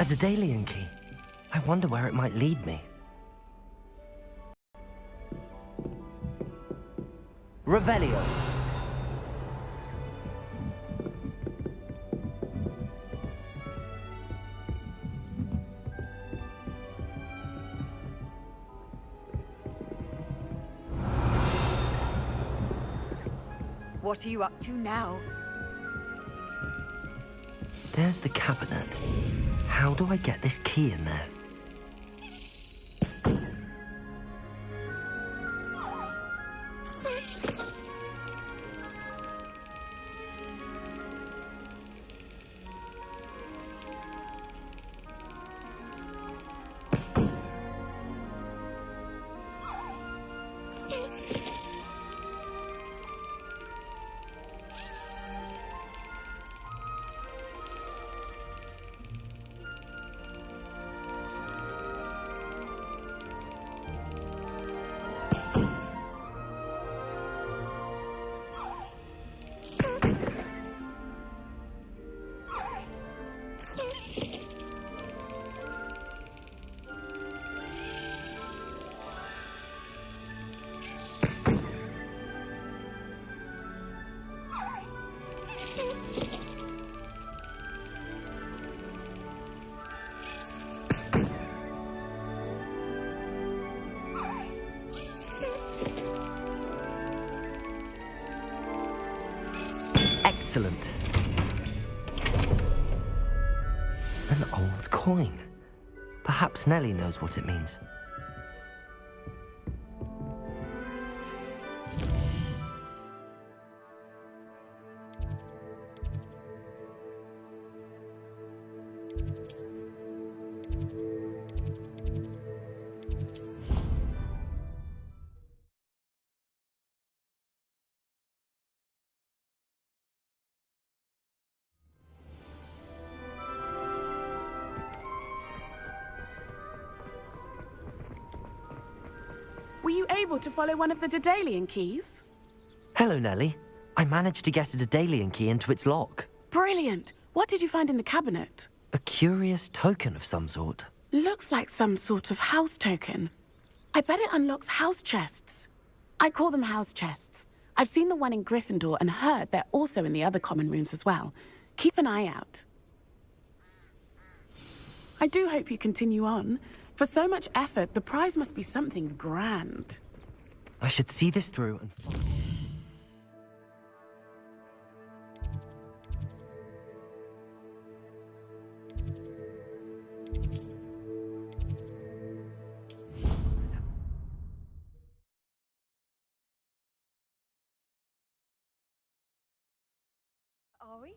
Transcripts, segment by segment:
A Daedalian key. I wonder where it might lead me. Revelio. What are you up to now? There's the cabinet. How do I get this key in there? Excellent. An old coin. Perhaps Nellie knows what it means. Were you able to follow one of the Daedalian keys? Hello, Nellie. I managed to get a Daedalian key into its lock. Brilliant! What did you find in the cabinet? A curious token of some sort. Looks like some sort of house token. I bet it unlocks house chests. I call them house chests. I've seen the one in Gryffindor and heard they're also in the other common rooms as well. Keep an eye out. I do hope you continue on. For so much effort, the prize must be something grand. I should see this through and follow. Are we?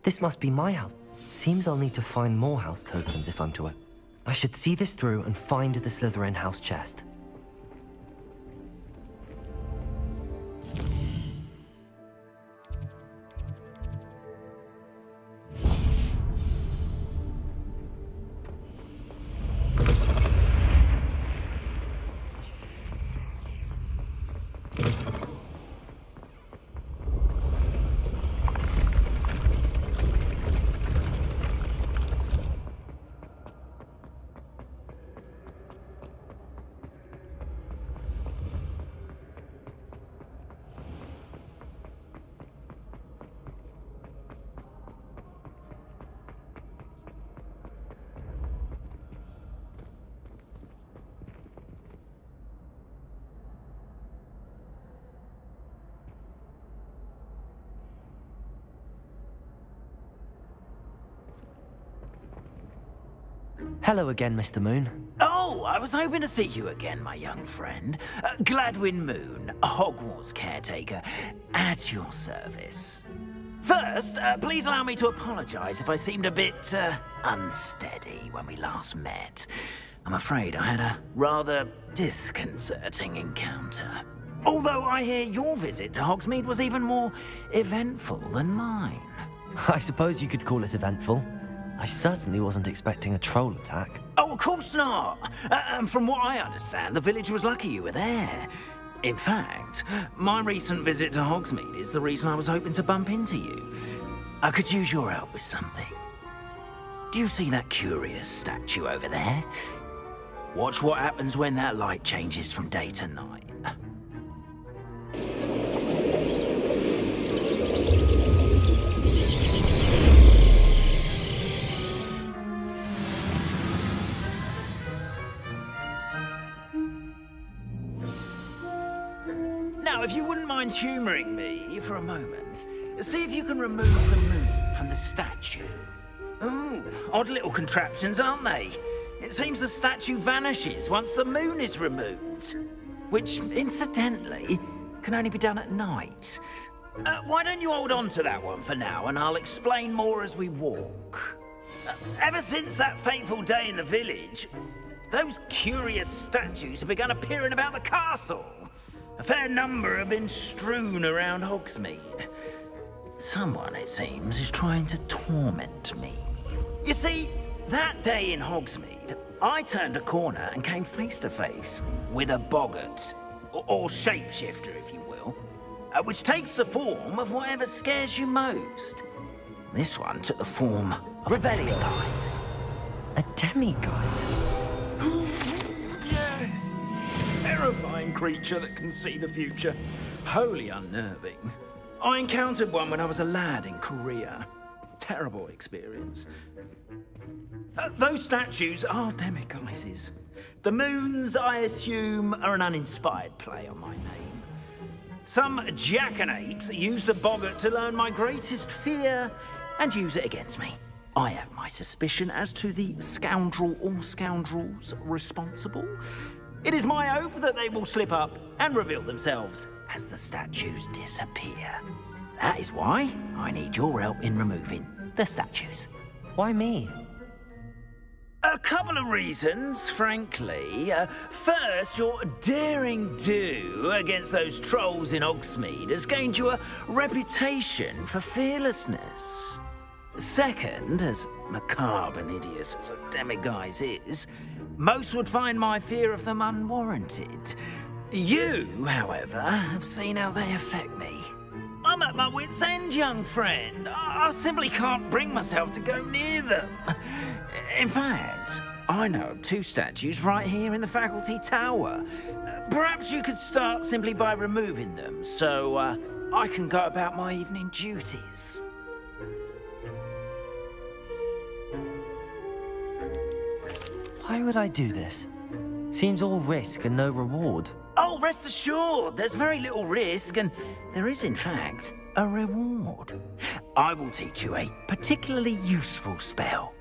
This must be my house. Seems I'll need to find more house tokens if I'm to it. I should see this through and find the Slytherin house chest. Hello again, Mr. Moon. Oh, I was hoping to see you again, my young friend. Gladwin Moon, Hogwarts caretaker, at your service. First, please allow me to apologize if I seemed a bit, unsteady when we last met. I'm afraid I had a rather disconcerting encounter. Although I hear your visit to Hogsmeade was even more eventful than mine. I suppose you could call it eventful. I certainly wasn't expecting a troll attack. Oh, of course not. And from what I understand, the village was lucky you were there. In fact, my recent visit to Hogsmeade is the reason I was hoping to bump into you. I could use your help with something. Do you see that curious statue over there? Watch what happens when that light changes from day to night. Now, if you wouldn't mind humouring me for a moment, see if you can remove the moon from the statue. Ooh, odd little contraptions, aren't they? It seems the statue vanishes once the moon is removed. Which, incidentally, can only be done at night. Why don't you hold on to that one for now, and I'll explain more as we walk. Ever since that fateful day in the village, those curious statues have begun appearing about the castle. A fair number have been strewn around Hogsmeade. Someone, it seems, is trying to torment me. You see, that day in Hogsmeade, I turned a corner and came face to face with a boggart, or shapeshifter, if you will, which takes the form of whatever scares you most. This one took the form of Revelio. a demiguise. A demiguise? Terrifying creature that can see the future. Wholly unnerving. I encountered one when I was a lad in Korea. Terrible experience. Those statues are demiguises. The moons, I assume, are an uninspired play on my name. Some jackanapes used a boggart to learn my greatest fear and use it against me. I have my suspicion as to the scoundrel or scoundrels responsible. It is my hope that they will slip up and reveal themselves as the statues disappear. That is why I need your help in removing the statues. Why me? A couple of reasons, frankly. First, your daring do against those trolls in Hogsmeade has gained you a reputation for fearlessness. Second, as macabre and hideous as a demiguise is, most would find my fear of them unwarranted. You, however, have seen how they affect me. I'm at my wit's end, young friend. I simply can't bring myself to go near them. In fact, I know of two statues right here in the faculty tower. Perhaps you could start simply by removing them, so I can go about my evening duties. Why would I do this? Seems all risk and no reward. Oh, rest assured, there's very little risk, and there is, in fact, a reward. I will teach you a particularly useful spell.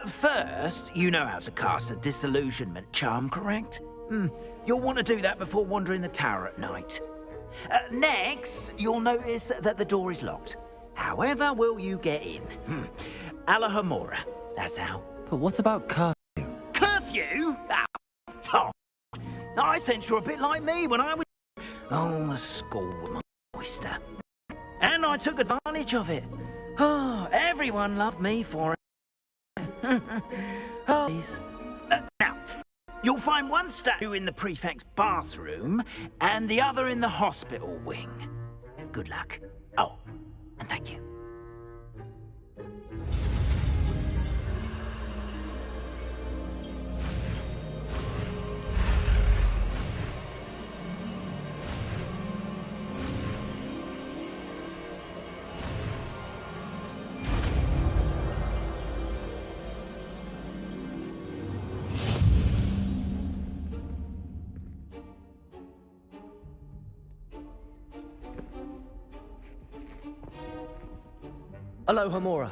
First, you know how to cast a disillusionment charm, correct? You'll want to do that before wandering the tower at night. Next, you'll notice that the door is locked. However will you get in? Alahomora, that's how. But what about curfew? Curfew? Ah, Tom. I sense you're a bit like me when I was... Oh, the school with my oyster. And I took advantage of it. Oh, everyone loved me for it. Oh, please. Now, you'll find one statue in the prefect's bathroom and the other in the hospital wing. Good luck. Oh, and thank you. Alohomora.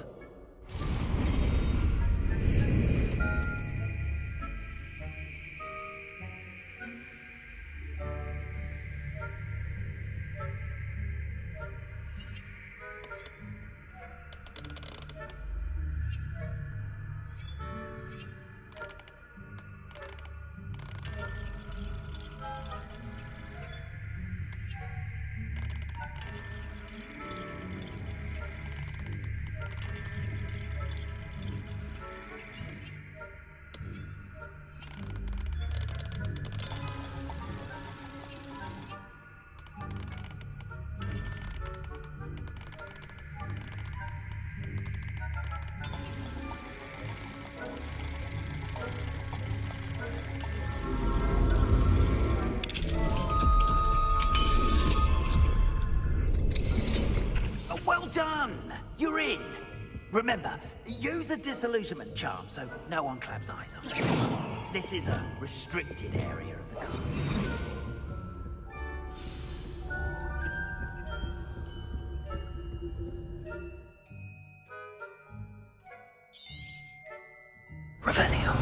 Remember, use a disillusionment charm so no one claps eyes on you. This is a restricted area of the castle. Revelio.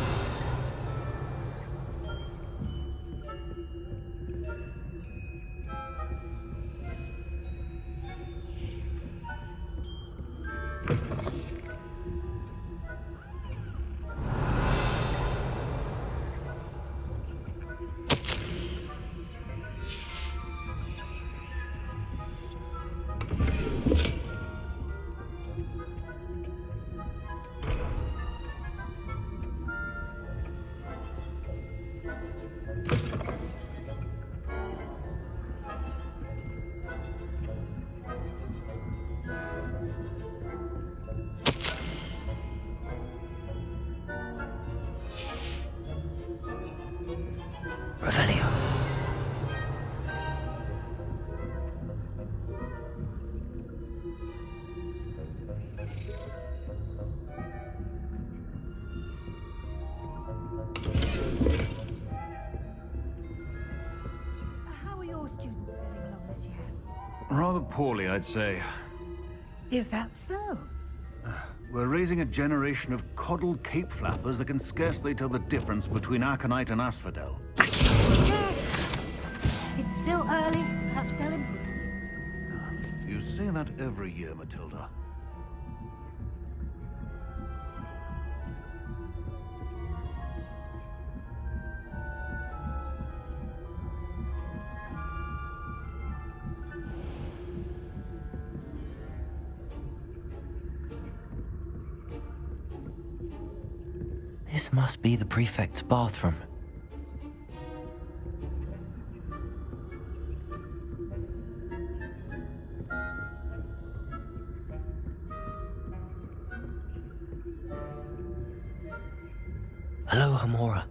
Revelio. How are your students getting along this year? Rather poorly, I'd say. Is that so? We're raising a generation of coddled cape flappers that can scarcely tell the difference between aconite and asphodel. It's still early. Perhaps they'll improve. You say that every year, Matilda. This must be the prefect's bathroom. Hello, Hamora.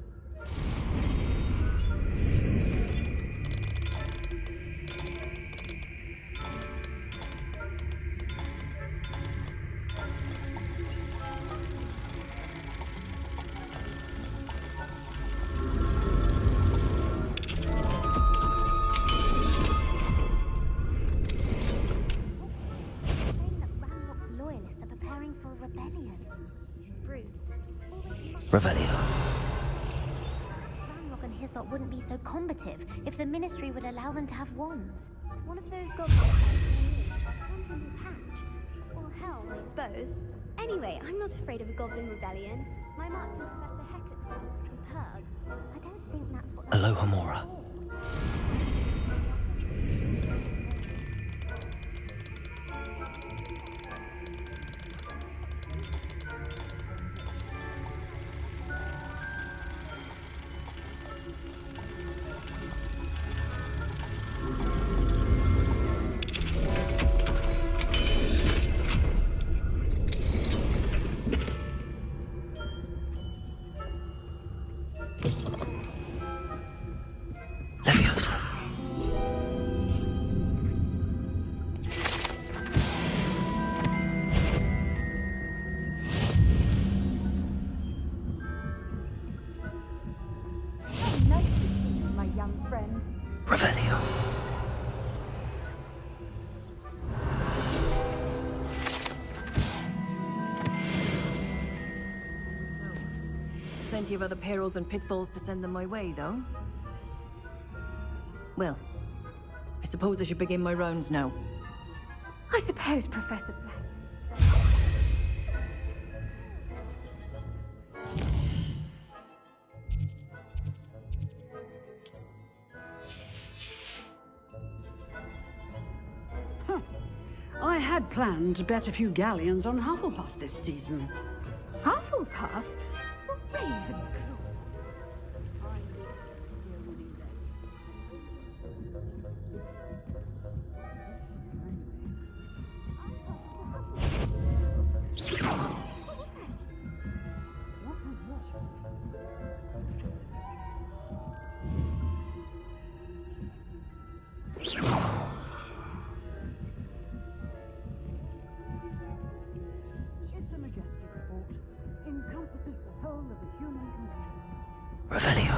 Revelio. Ramrock and Hislop wouldn't be so combative if the Ministry would allow them to have wands. One of those got something to patch. Or hell, I suppose. Anyway, I'm not afraid of a goblin rebellion. My marksman Professor Hector's class is superb. I don't think that's what... Hello, Hamora. Leviosa. Nice to see you, my young friend. Revelio. Plenty of other perils and pitfalls to send them my way, though. Well, I suppose I should begin my rounds now. I suppose, Professor Black. I had planned to bet a few galleons on Hufflepuff this season. Hufflepuff? Ravenclaw. Revelio.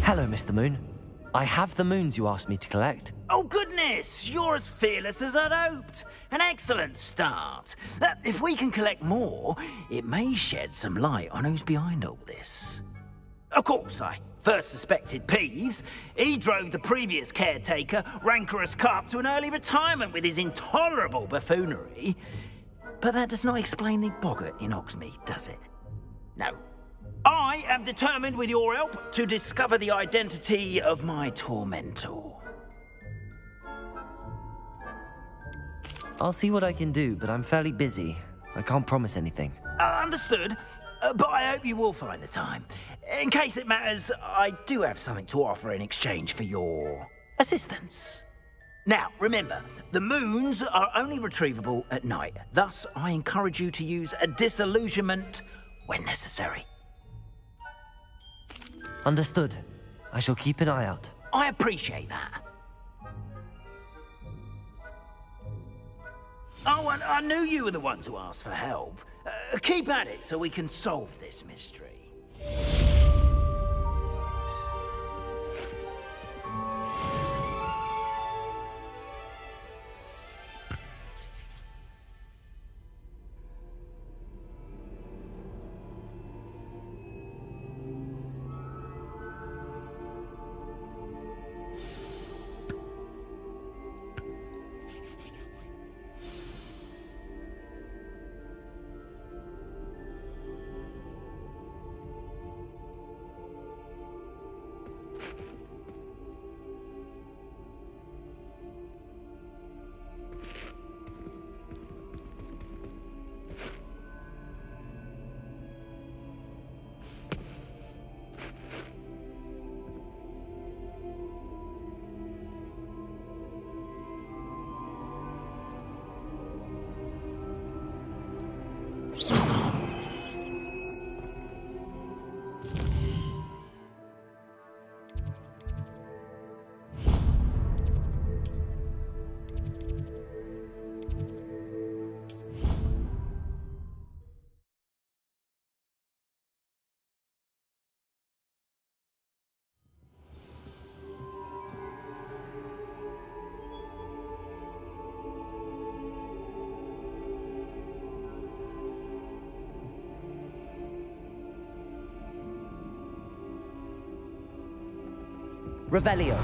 Hello, Mr. Moon. I have the moons you asked me to collect. Oh, goodness! You're as fearless as I'd hoped. An excellent start. If we can collect more, it may shed some light on who's behind all this. Of course, I first suspected Peeves. He drove the previous caretaker, Rancorous Carp, to an early retirement with his intolerable buffoonery. But that does not explain the boggart in Hogsmeade, does it? No. I am determined, with your help, to discover the identity of my tormentor. I'll see what I can do, but I'm fairly busy. I can't promise anything. Understood, but I hope you will find the time. In case it matters, I do have something to offer in exchange for your assistance. Now, remember, the moons are only retrievable at night. Thus, I encourage you to use a disillusionment when necessary. Understood. I shall keep an eye out. I appreciate that. Oh, and I knew you were the one to ask for help. Keep at it so we can solve this mystery. Revelio.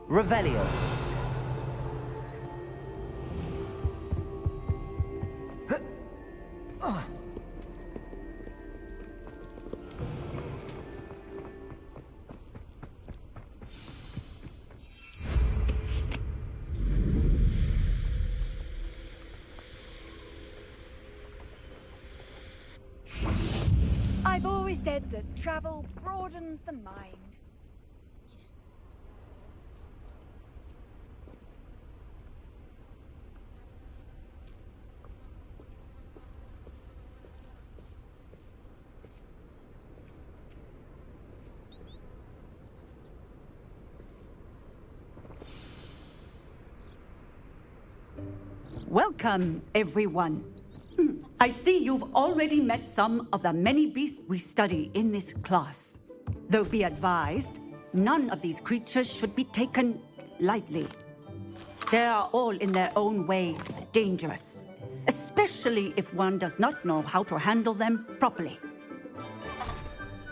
Revelio. always said that travel broadens the mind. Welcome, everyone. I see you've already met some of the many beasts we study in this class. Though be advised, none of these creatures should be taken lightly. They are all in their own way dangerous, especially if one does not know how to handle them properly.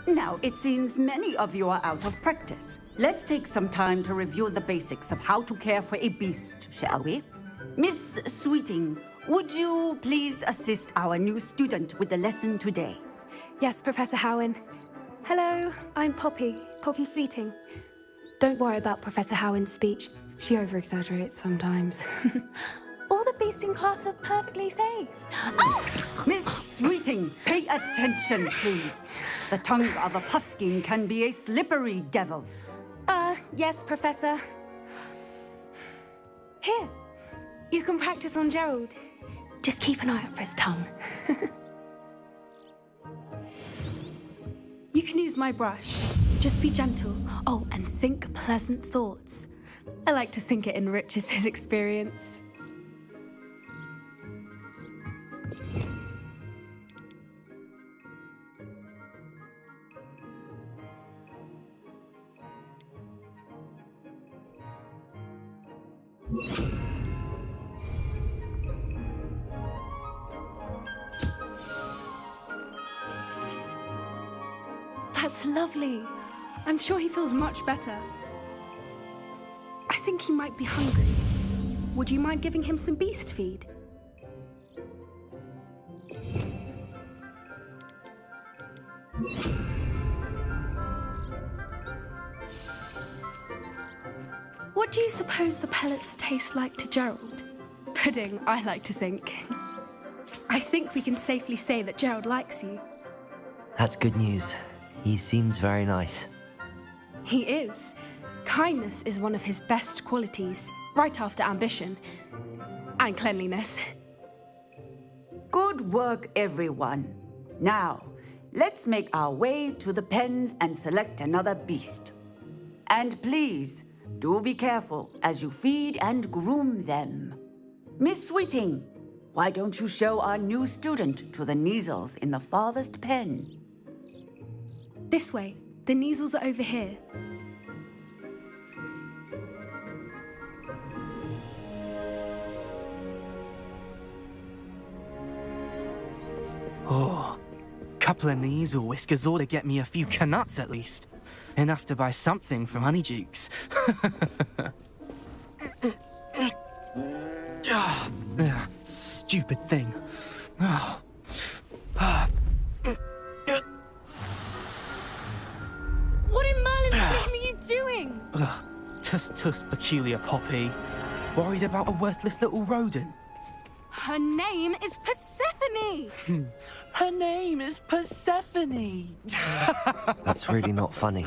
Now, it seems many of you are out of practice. Let's take some time to review the basics of how to care for a beast, shall we? Miss Sweeting, would you please assist our new student with the lesson today? Yes, Professor Howen. Hello, I'm Poppy Sweeting. Don't worry about Professor Howen's speech. She over-exaggerates sometimes. All the beasts in class are perfectly safe. Oh! Miss Sweeting, pay attention, please. The tongue of a puffskein can be a slippery devil. Yes, Professor. Here, you can practice on Gerald. Just keep an eye out for his tongue. You can use my brush. Just be gentle. Oh, and think pleasant thoughts. I like to think it enriches his experience. That's lovely. I'm sure he feels much better. I think he might be hungry. Would you mind giving him some beast feed? What do you suppose the pellets taste like to Gerald? Pudding, I like to think. I think we can safely say that Gerald likes you. That's good news. He seems very nice. He is. Kindness is one of his best qualities, right after ambition. And cleanliness. Good work, everyone. Now, let's make our way to the pens and select another beast. And please, do be careful as you feed and groom them. Miss Sweeting, why don't you show our new student to the Neasels in the farthest pen? This way. The Neasels are over here. Oh, couple of Neasel whiskers ought to get me a few canuts at least. Enough to buy something from Honeydukes. Stupid thing. What in Merlin's name are you doing? Tuss, peculiar Poppy. Worried about a worthless little rodent. Her name is Persephone! Her name is Persephone! That's really not funny.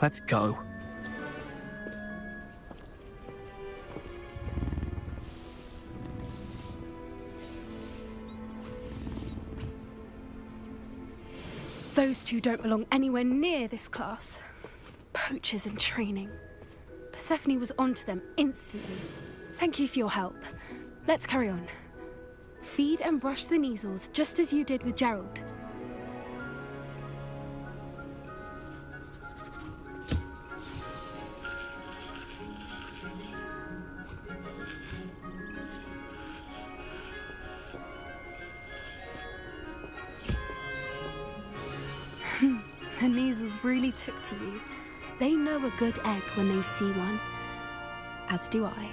Let's go. Those two don't belong anywhere near this class. Poachers in training. Persephone was onto them instantly. Thank you for your help. Let's carry on. Feed and brush the Neasels just as you did with Gerald. The Neasels really took to you. They know a good egg when they see one. As do I.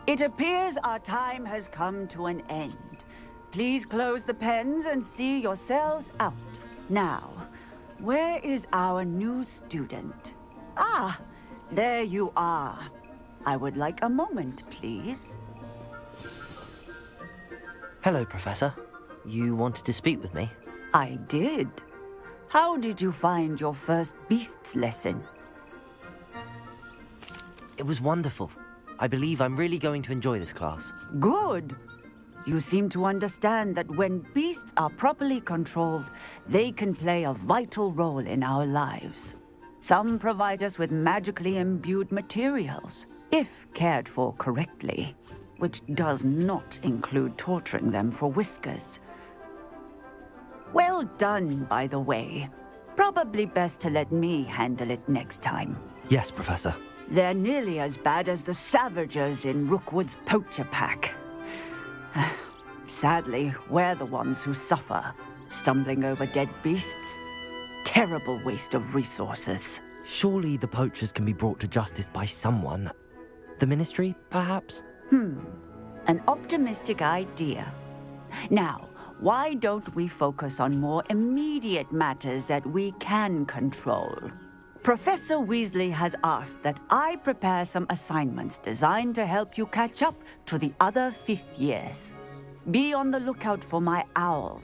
It appears our time has come to an end. Please close the pens and see yourselves out. Now, where is our new student? Ah, there you are. I would like a moment, please. Hello, Professor. You wanted to speak with me? I did. How did you find your first beasts lesson? It was wonderful. I believe I'm really going to enjoy this class. Good. You seem to understand that when beasts are properly controlled, they can play a vital role in our lives. Some provide us with magically imbued materials, if cared for correctly, which does not include torturing them for whiskers. Well done, by the way. Probably best to let me handle it next time. Yes, Professor. They're nearly as bad as the Savagers in Rookwood's poacher pack. Sadly, we're the ones who suffer, stumbling over dead beasts. Terrible waste of resources. Surely the poachers can be brought to justice by someone. The Ministry, perhaps? An optimistic idea. Now, why don't we focus on more immediate matters that we can control? Professor Weasley has asked that I prepare some assignments designed to help you catch up to the other fifth years. Be on the lookout for my owl.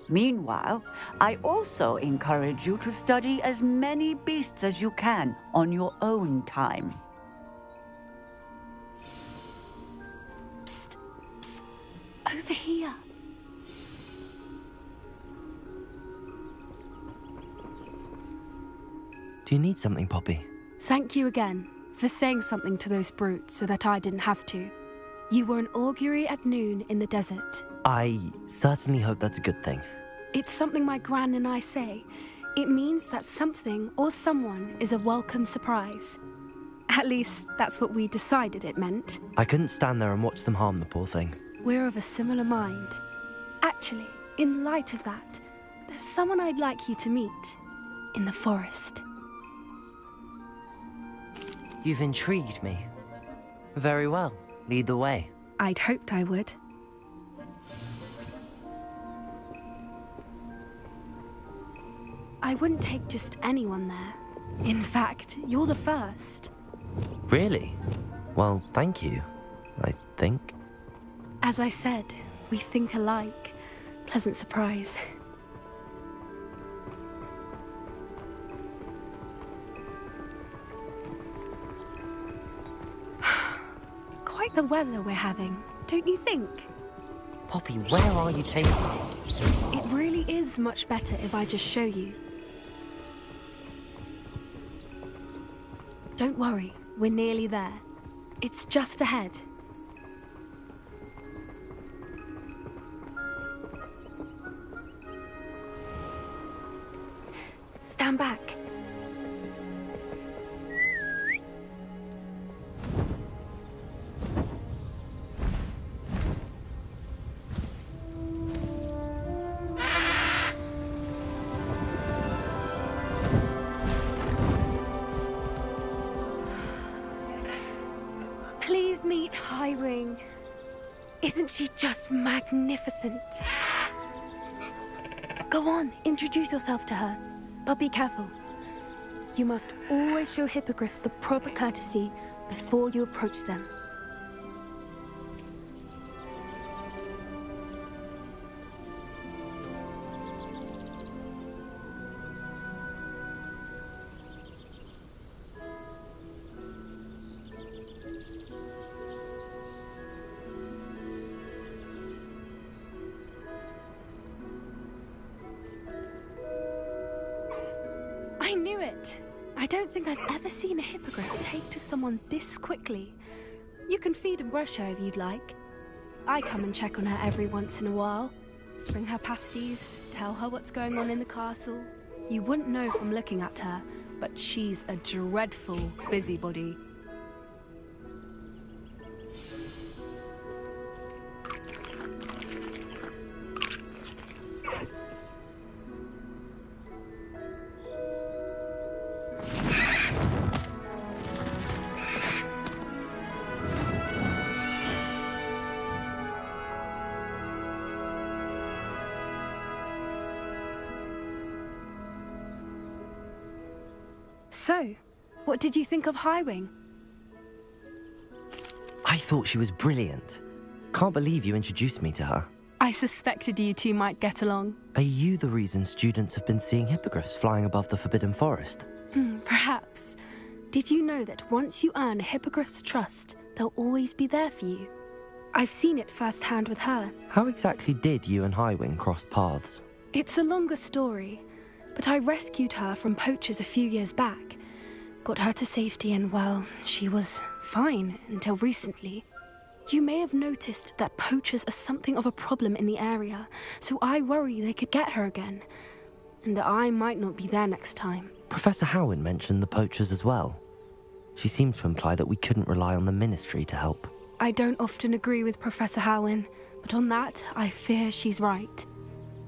Meanwhile, I also encourage you to study as many beasts as you can on your own time. Psst, psst, over here. Do you need something, Poppy? Thank you again for saying something to those brutes so that I didn't have to. You were an augury at noon in the desert. I certainly hope that's a good thing. It's something my gran and I say. It means that something or someone is a welcome surprise. At least, that's what we decided it meant. I couldn't stand there and watch them harm the poor thing. We're of a similar mind. Actually, in light of that, there's someone I'd like you to meet in the forest. You've intrigued me. Very well. Lead the way. I'd hoped I would. I wouldn't take just anyone there. In fact, you're the first. Really? Well, thank you, I think. As I said, we think alike. Pleasant surprise. Quite the weather we're having, don't you think? Poppy, where are you taking me? It really is much better if I just show you. Don't worry, we're nearly there. It's just ahead. Stand back. Please meet Highwing. Isn't she just magnificent? Go on, introduce yourself to her. But be careful. You must always show hippogriffs the proper courtesy before you approach them. I knew it! I don't think I've ever seen a hippogriff take to someone this quickly. You can feed and brush her if you'd like. I come and check on her every once in a while. Bring her pasties, tell her what's going on in the castle. You wouldn't know from looking at her, but she's a dreadful busybody. So, what did you think of Highwing? I thought she was brilliant. Can't believe you introduced me to her. I suspected you two might get along. Are you the reason students have been seeing hippogriffs flying above the Forbidden Forest? Perhaps. Did you know that once you earn a hippogriff's trust, they'll always be there for you? I've seen it firsthand with her. How exactly did you and Highwing cross paths? It's a longer story, but I rescued her from poachers a few years back. Got her to safety and, well, she was fine until recently. You may have noticed that poachers are something of a problem in the area, so I worry they could get her again. And I might not be there next time. Professor Howin mentioned the poachers as well. She seemed to imply that we couldn't rely on the Ministry to help. I don't often agree with Professor Howin, but on that, I fear she's right.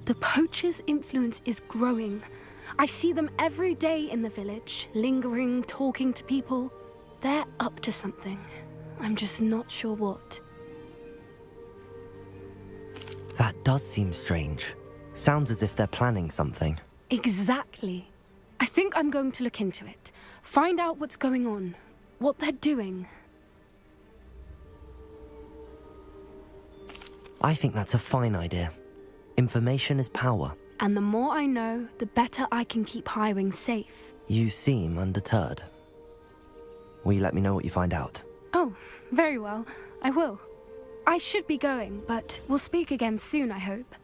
The poachers' influence is growing. I see them every day in the village, lingering, talking to people. They're up to something. I'm just not sure what. That does seem strange. Sounds as if they're planning something. Exactly. I think I'm going to look into it. Find out what's going on. What they're doing. I think that's a fine idea. Information is power. And the more I know, the better I can keep Highwing safe. You seem undeterred. Will you let me know what you find out? Oh, very well. I will. I should be going, but we'll speak again soon, I hope.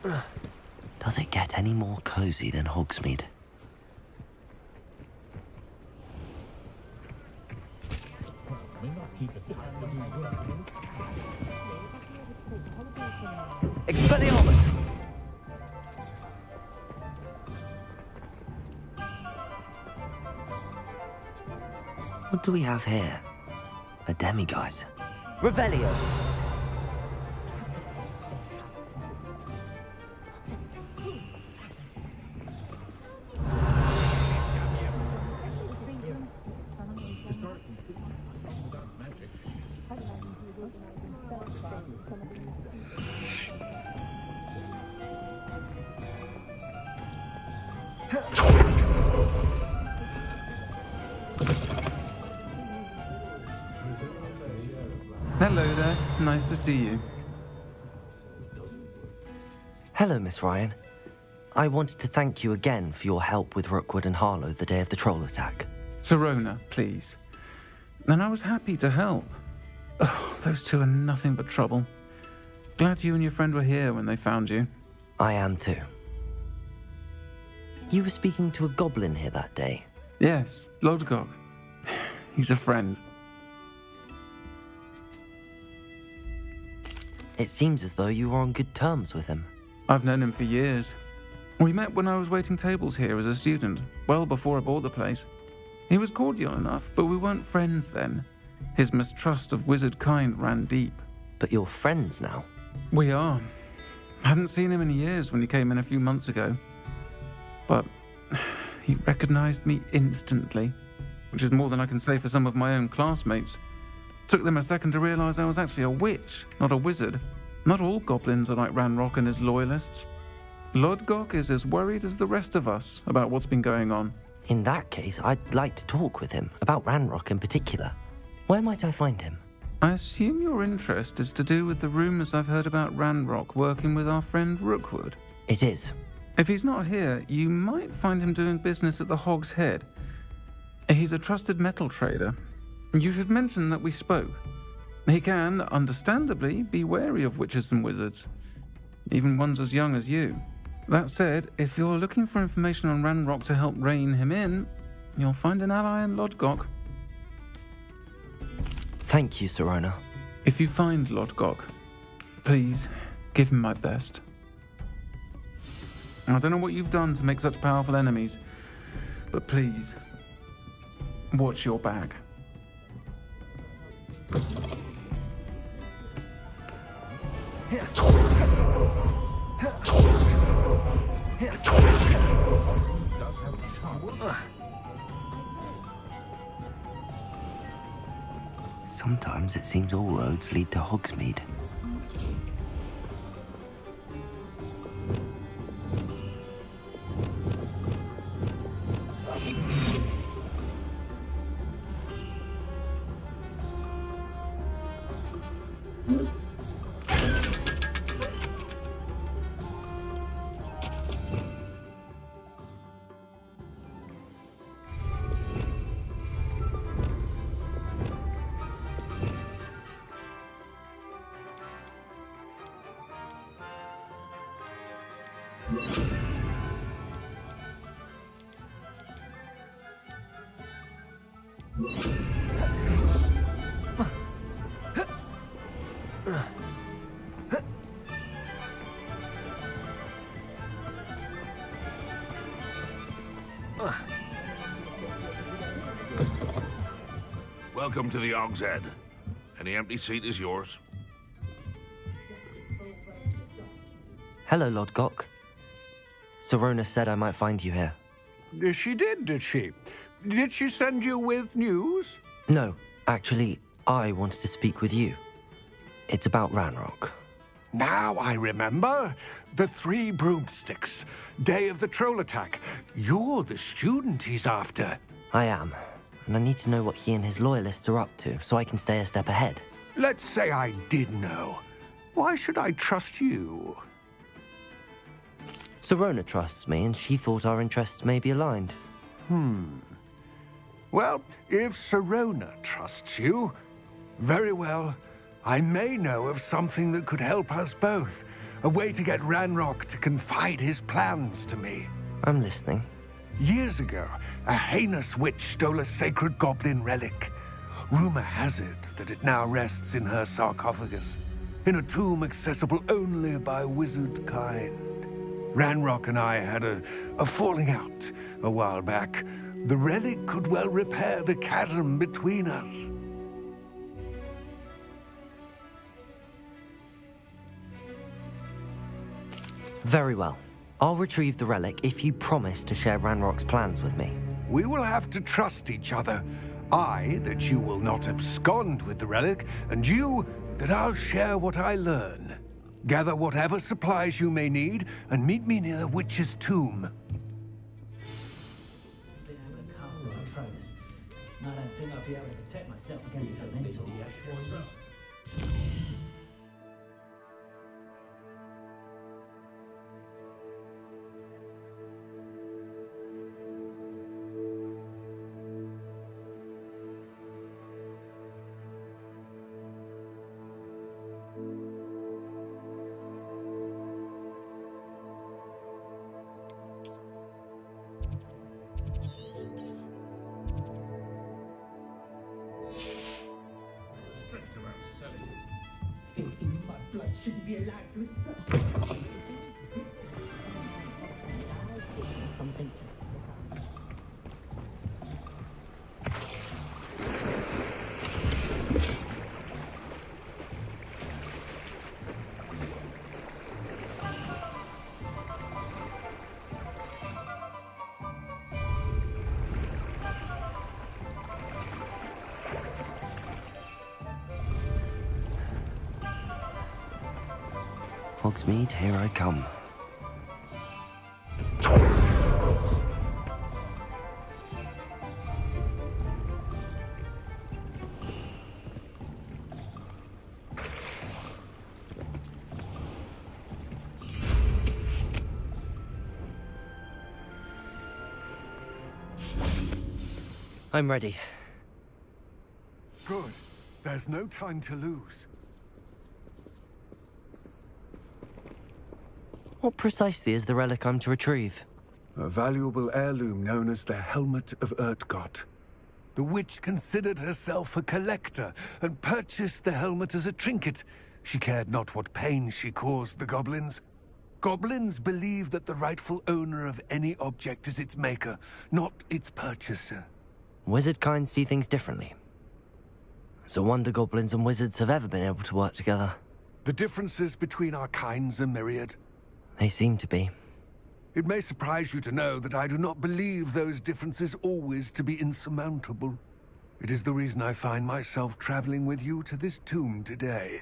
Does it get any more cozy than Hogsmeade? Expelliarmus! What do we have here? A demiguise. Revelio! Hello there. Nice to see you. Hello, Miss Ryan. I wanted to thank you again for your help with Rookwood and Harlow the day of the troll attack. Sirona, please. And I was happy to help. Oh, those two are nothing but trouble. Glad you and your friend were here when they found you. I am too. You were speaking to a goblin here that day. Yes, Lodgok. He's a friend. It seems as though you were on good terms with him. I've known him for years. We met when I was waiting tables here as a student, well before I bought the place. He was cordial enough, but we weren't friends then. His mistrust of wizard kind ran deep. But you're friends now? We are. Hadn't seen him in years when he came in a few months ago. But he recognized me instantly, which is more than I can say for some of my own classmates. Took them a second to realize I was actually a witch, not a wizard. Not all goblins are like Ranrock and his loyalists. Lodgok is as worried as the rest of us about what's been going on. In that case, I'd like to talk with him, about Ranrock in particular. Where might I find him? I assume your interest is to do with the rumors I've heard about Ranrock working with our friend Rookwood. It is. If he's not here, you might find him doing business at the Hog's Head. He's a trusted metal trader. You should mention that we spoke. He can, understandably, be wary of witches and wizards, even ones as young as you. That said, if you're looking for information on Ranrock to help rein him in, you'll find an ally in Lodgok. Thank you, Sirona. If you find Lodgok, please give him my best. I don't know what you've done to make such powerful enemies, but please, watch your back. Sometimes it seems all roads lead to Hogsmeade. Welcome to the Hog's Head. Any empty seat is yours. Hello, Lodgok. Sirona said I might find you here. She did she? Did she send you with news? No, actually, I wanted to speak with you. It's about Ranrock. Now I remember. The 3 broomsticks. Day of the troll attack. You're the student he's after. I am, and I need to know what he and his loyalists are up to so I can stay a step ahead. Let's say I did know. Why should I trust you? Sirona trusts me, and she thought our interests may be aligned. Well, if Sirona trusts you, very well. I may know of something that could help us both. A way to get Ranrock to confide his plans to me. I'm listening. Years ago, a heinous witch stole a sacred goblin relic. Rumor has it that it now rests in her sarcophagus, in a tomb accessible only by wizard kind. Ranrock and I had a falling out a while back. The relic could well repair the chasm between us. Very well. I'll retrieve the relic if you promise to share Ranrock's plans with me. We will have to trust each other. I, that you will not abscond with the relic, and you, that I'll share what I learn. Gather whatever supplies you may need, and meet me near the witch's tomb. I don't think I'll be able to protect myself against the elemental. Shouldn't be allowed to. Hogsmeade, here I come. I'm ready. Good. There's no time to lose. What precisely is the relic I'm to retrieve? A valuable heirloom known as the Helmet of Urtgott. The witch considered herself a collector and purchased the helmet as a trinket. She cared not what pain she caused the goblins. Goblins believe that the rightful owner of any object is its maker, not its purchaser. Wizard kind see things differently. It's a wonder goblins and wizards have ever been able to work together. The differences between our kinds are myriad. They seem to be. It may surprise you to know that I do not believe those differences always to be insurmountable. It is the reason I find myself traveling with you to this tomb today.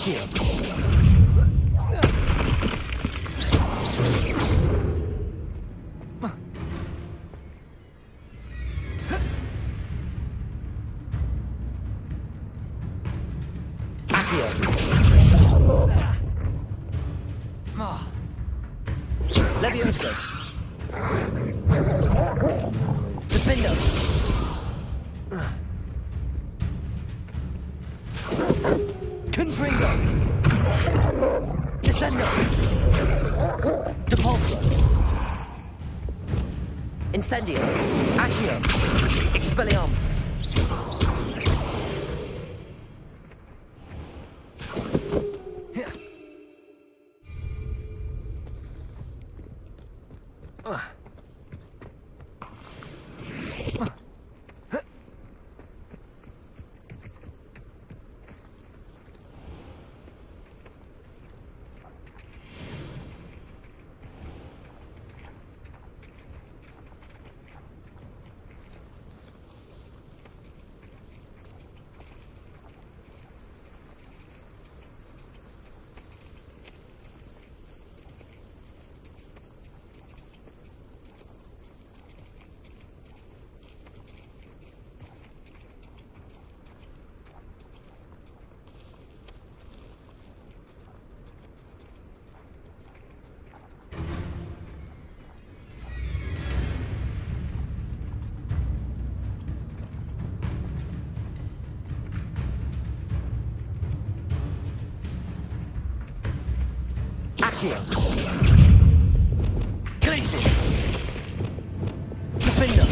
Accio. Levioso. Defendo. Confringo. Descendo. Depulso. Incendio. Accio. Expelliarmus. Accio. Crisis. Defender.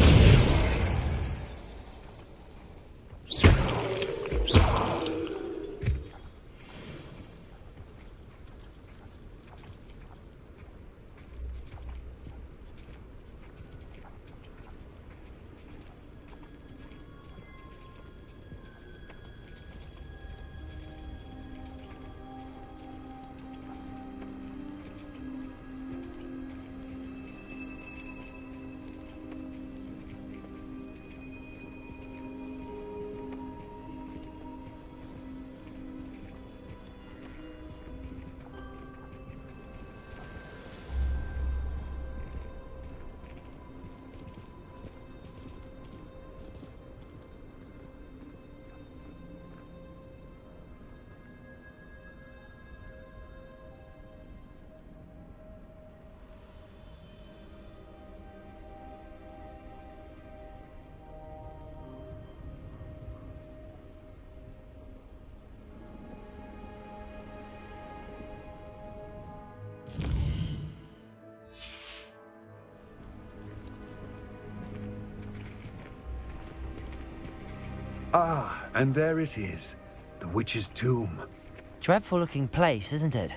Ah, and there it is. The witch's tomb. Dreadful looking place, isn't it?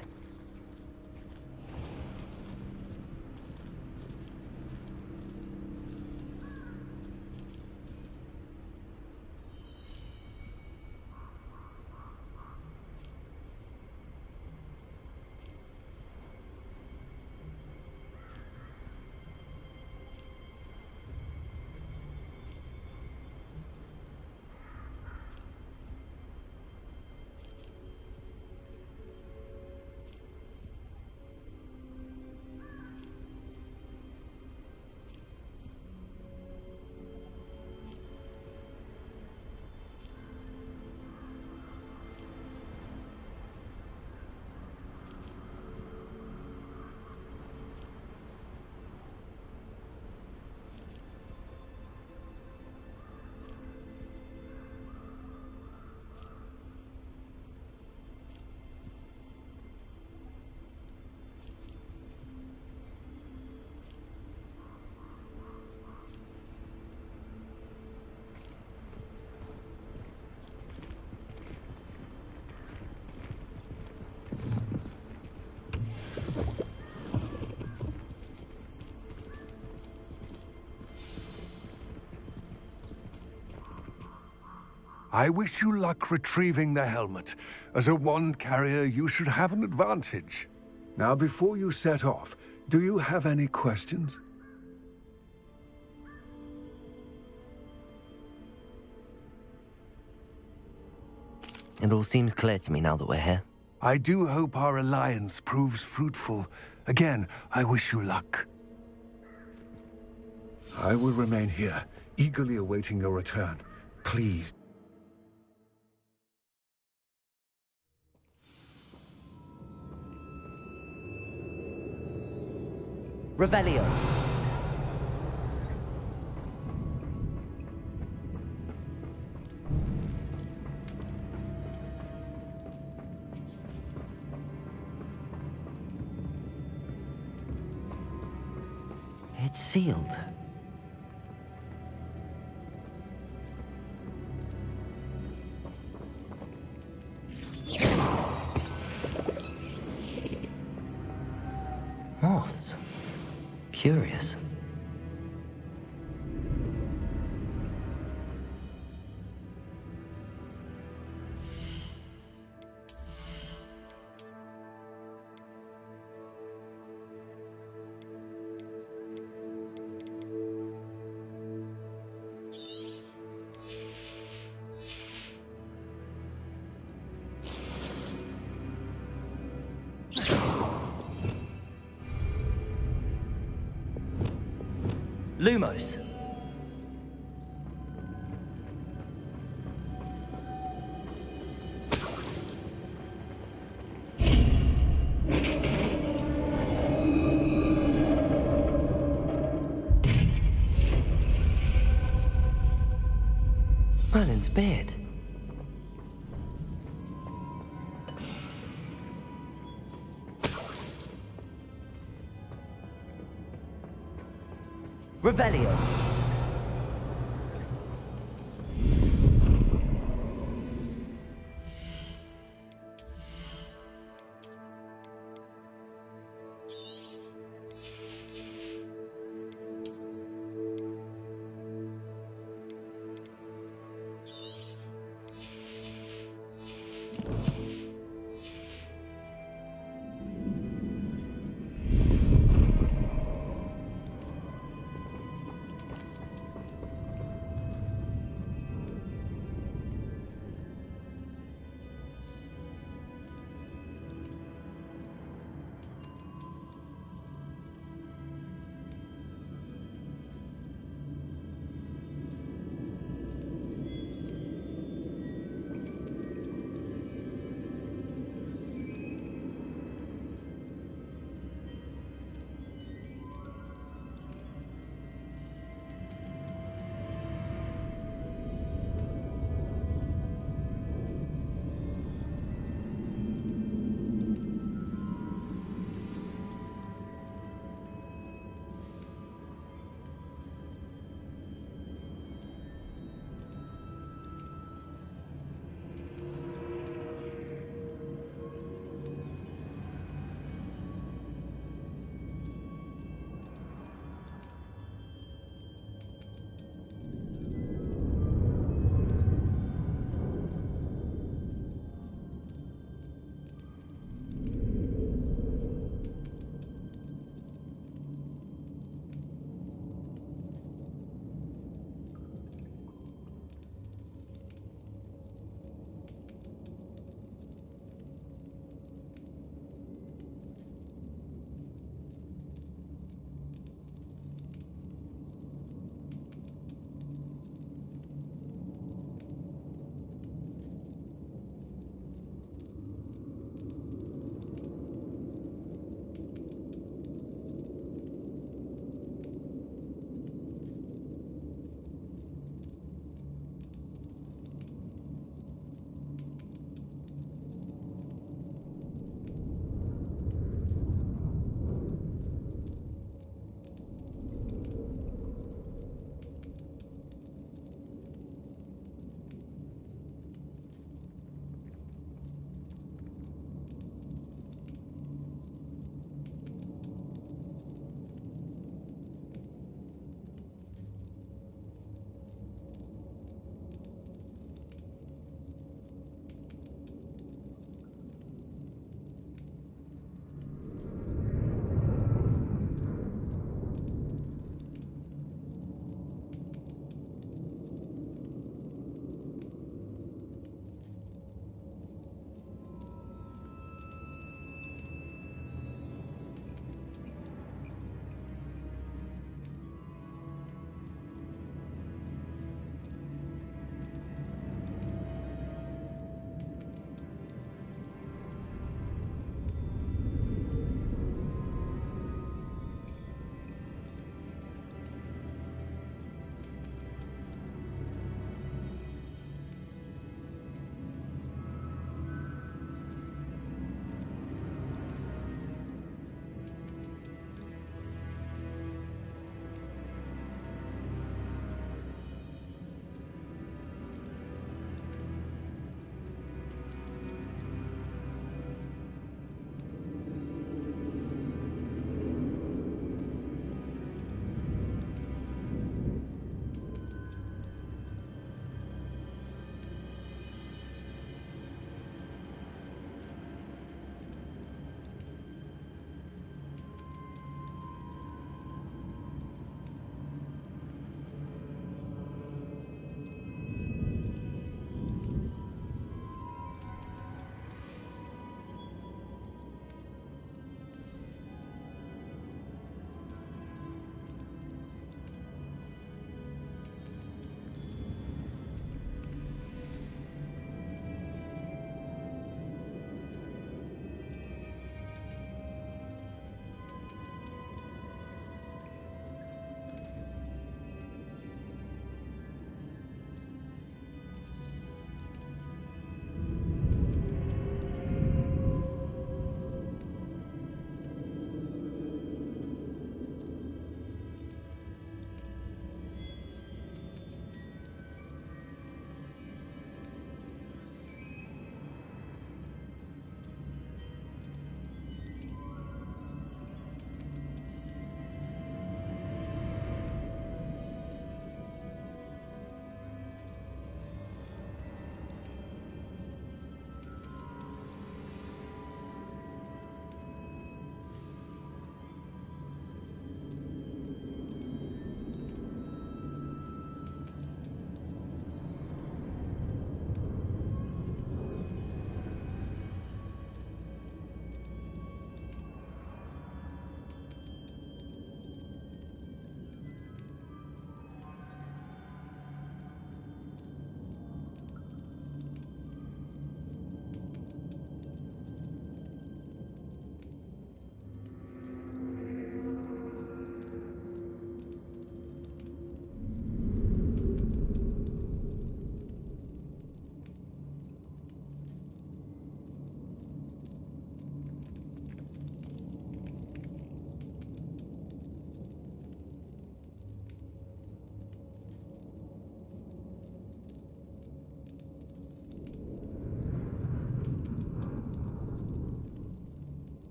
I wish you luck retrieving the helmet. As a wand carrier, you should have an advantage. Now, before you set off, do you have any questions? It all seems clear to me now that we're here. I do hope our alliance proves fruitful. Again, I wish you luck. I will remain here, eagerly awaiting your return. Please. Revelio. It's sealed. Moths. Curious. Lumos. Merlin's beard. Revelio.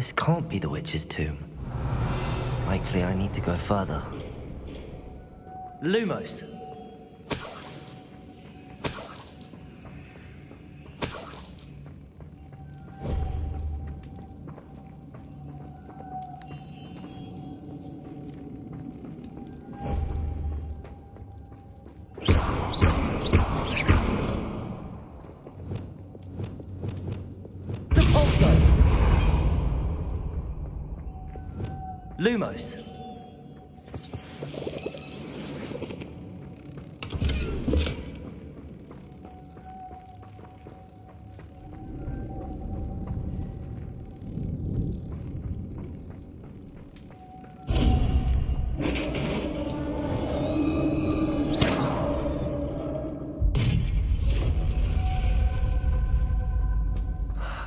This can't be the witch's tomb. Likely I need to go further. Lumos! Lumos.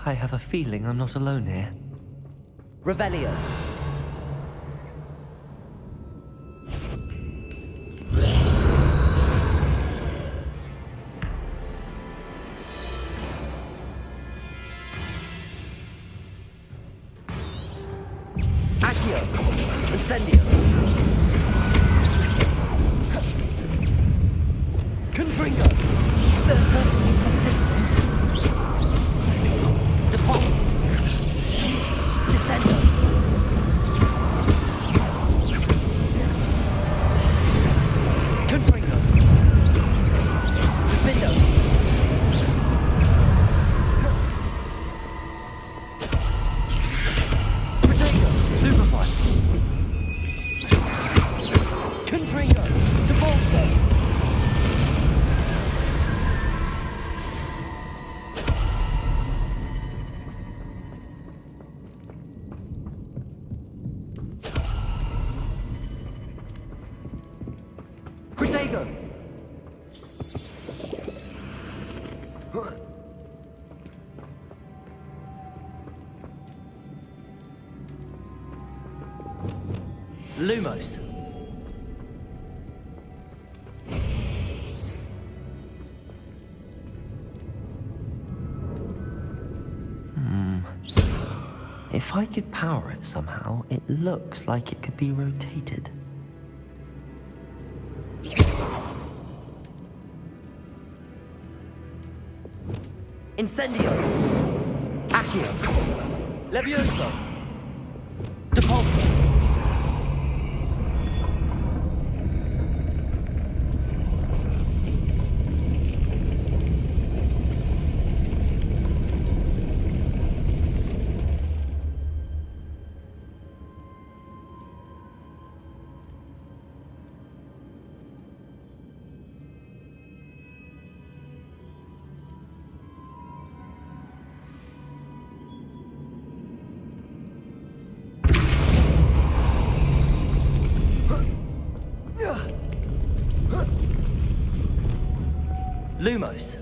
I have a feeling I'm not alone here. Revelio. Incendio. Confringo. They're certainly persistent. Depot. Descendo. Confringo. Defendo. Protego. Stupefy. Confringo! Debolso! Protego! Lumos. If I could power it somehow, it looks like it could be rotated. Incendio! Accio! Levioso! Depulso! Lumos.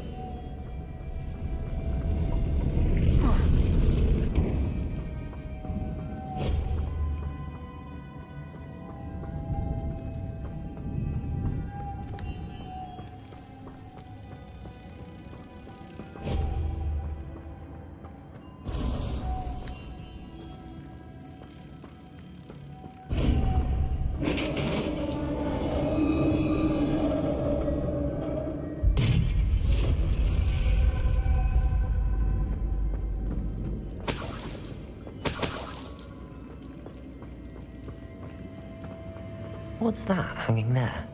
What's that hanging there?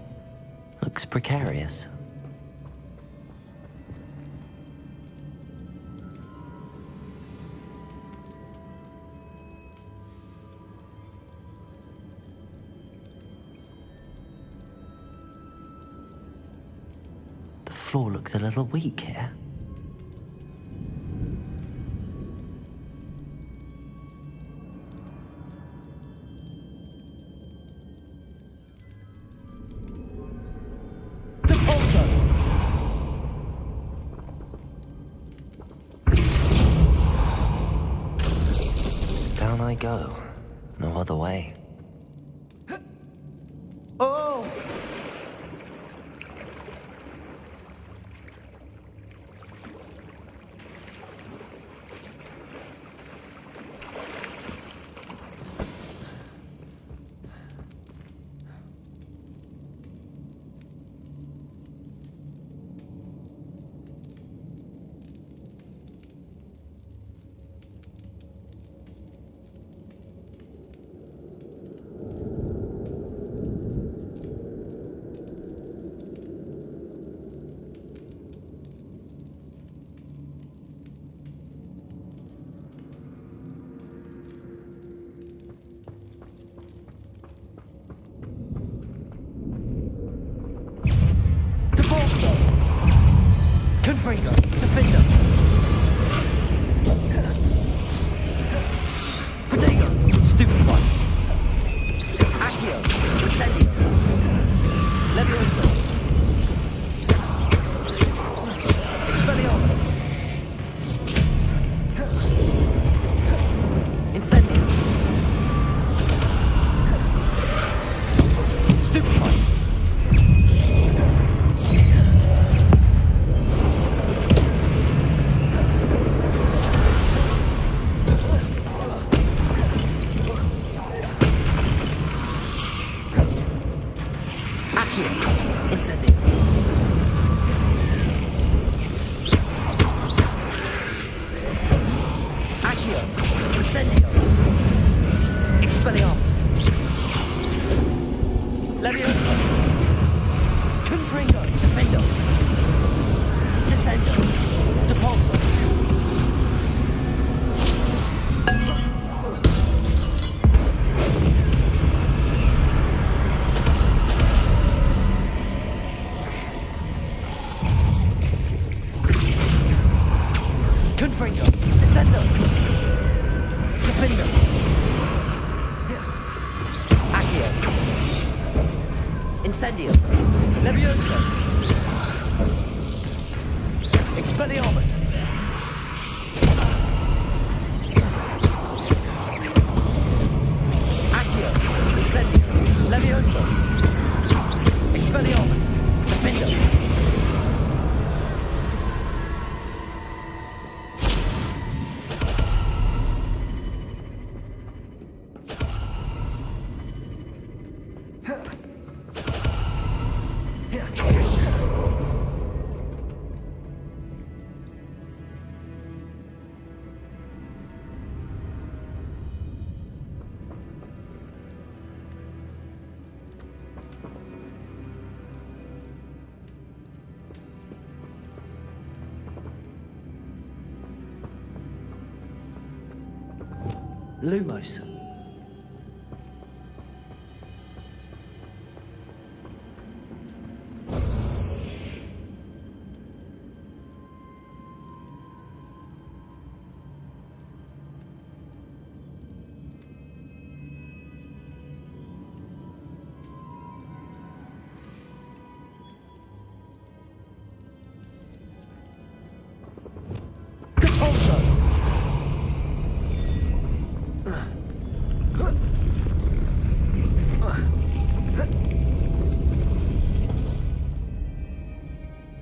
Looks precarious. The floor looks a little weak here. Down I go. No other way. Oh! Confringo, Defender. Protego, Stupefy. Accio, Incendio. Levioso. Expelliarmus. Incendio. Stupefy. Expelliarmus. Leviosa. Confringo. Defendo. Descendo. Depulso. Confringo. Descendo. Defendo. Incendio. Levioso. Expelliarmus. Accio. Incendio. Levioso. Expelliarmus. Defendo. Lumos.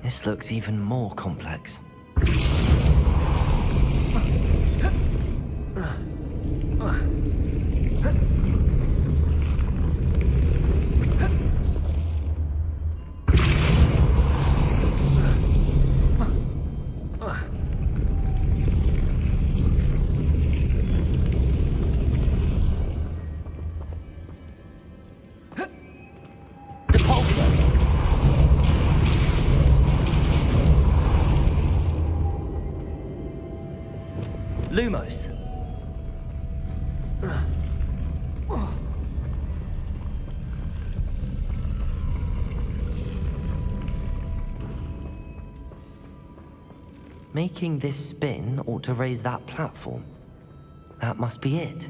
This looks even more complex. Lumos. Making this spin ought to raise that platform. That must be it.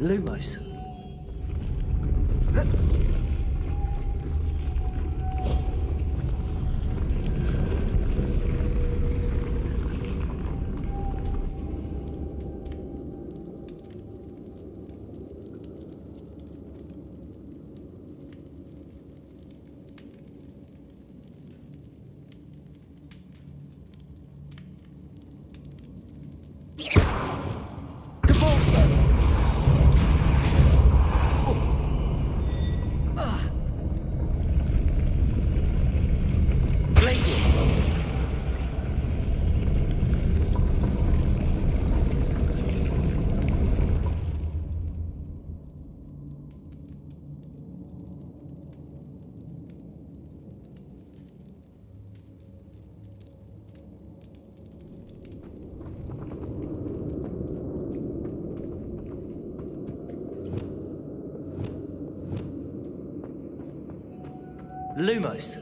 Lumos. Lumos.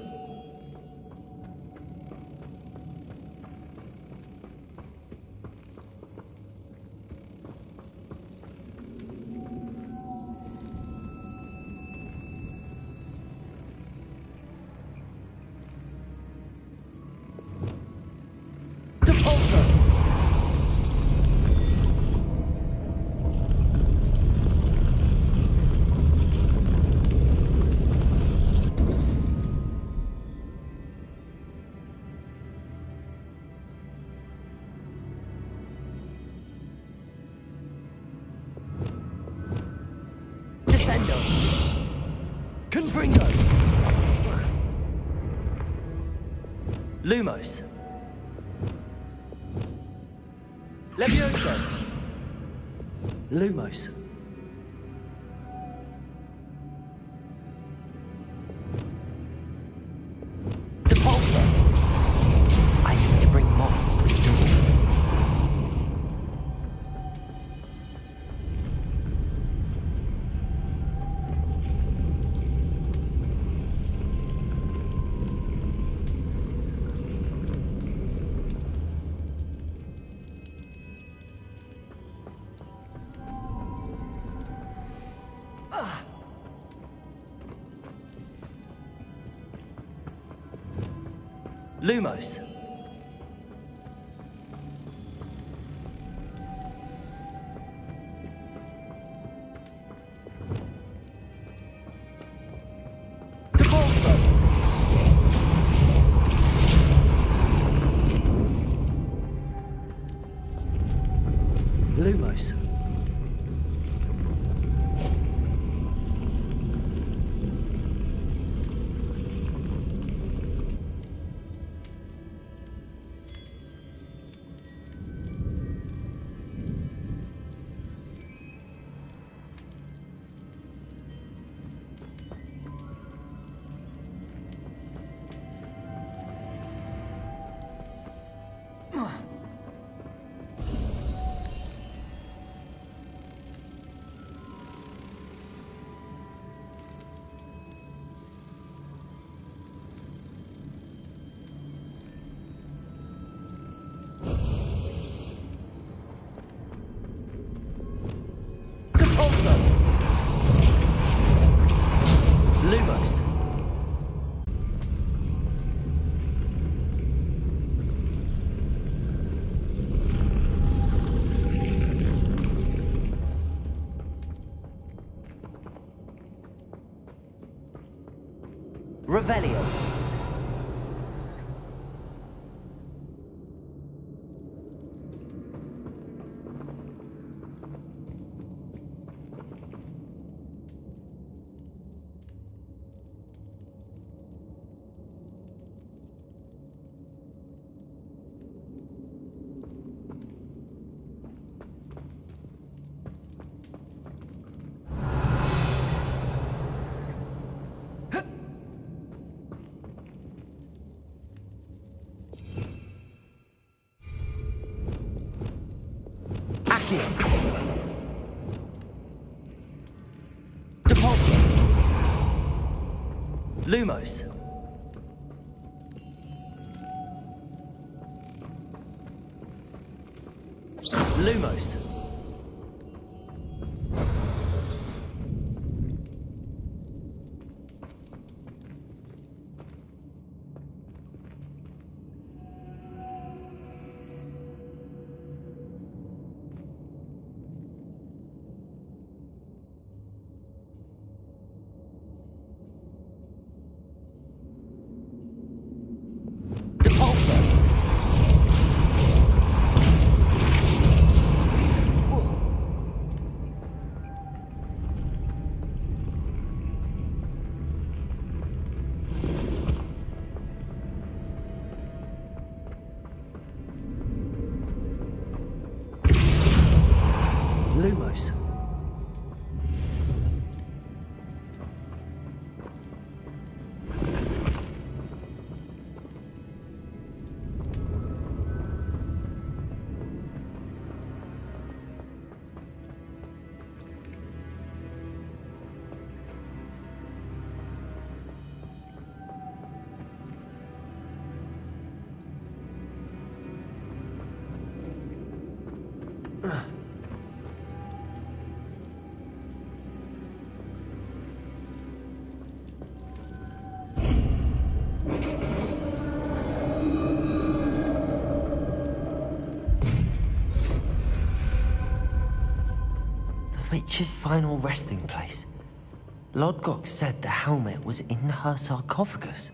Descendo. Confringo. Lumos. Levioso. Lumos. Depulso. I need to bring moths to the door. Lumos. Depulso. Lumos. Lumos. Revelio. Accio. Depulso. Lumos. Lumos. Depulso. witch's final resting place. Lodgok said the helmet was in her sarcophagus.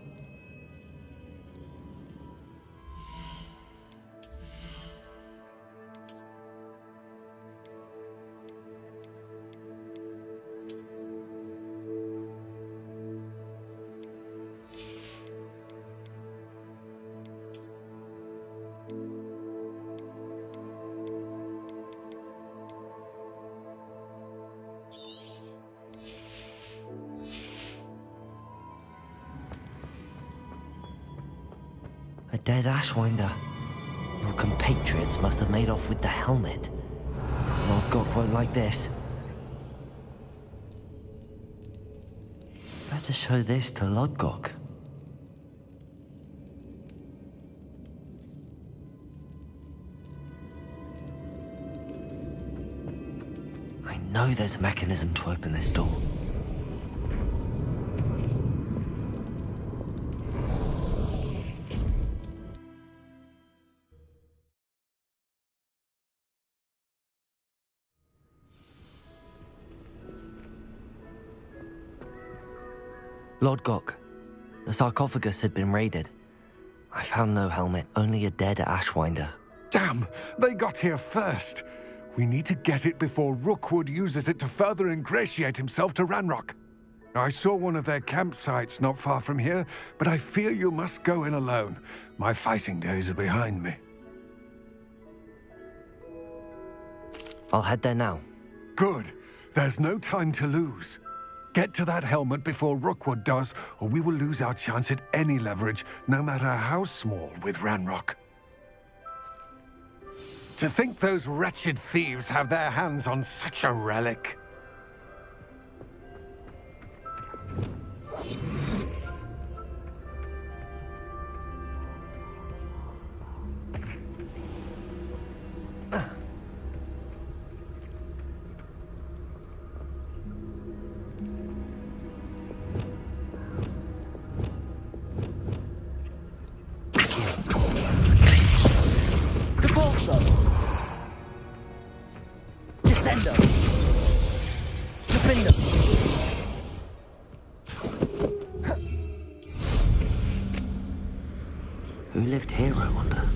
A dead Ashwinder. Your compatriots must have made off with the helmet. Lodgok won't like this. Better show this to Lodgok. I know there's a mechanism to open this door. Lodgok, the sarcophagus had been raided. I found no helmet, only a dead Ashwinder. Damn! They got here first! We need to get it before Rookwood uses it to further ingratiate himself to Ranrock. I saw one of their campsites not far from here, but I fear you must go in alone. My fighting days are behind me. I'll head there now. Good. There's no time to lose. Get to that helmet before Rookwood does, or we will lose our chance at any leverage, no matter how small, with Ranrock. To think those wretched thieves have their hands on such a relic. Depulso! Descendo! Defendo! Who lived here, I wonder?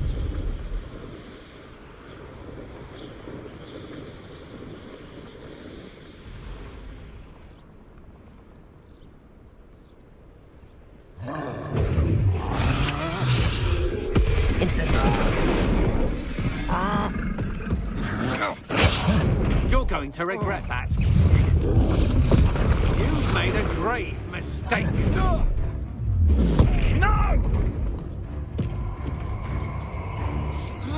You're going to regret that. You've made a grave mistake. No!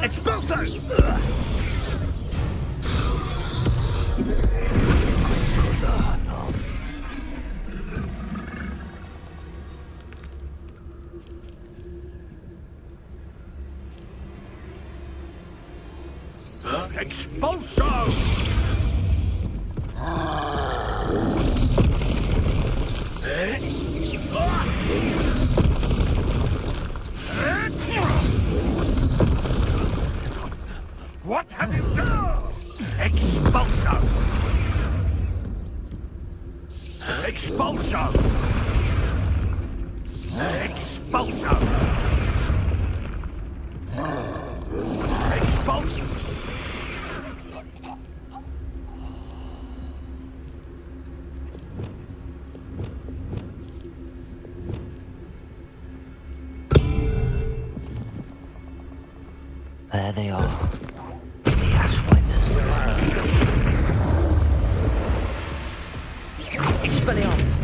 Expulso! Expulso! What have you done? Expulso! Expulso! Expulso! Expulso! There they are. The Ashwinders. Expelliarmus!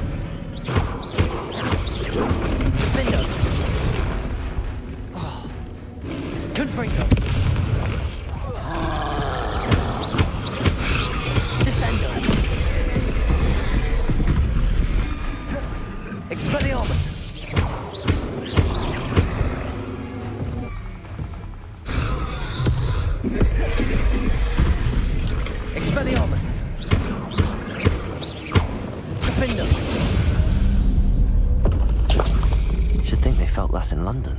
Defendo! Oh. Confringo! Descendo! Expelliarmus! Expelliarmus! Defendo! Should think they felt that in London.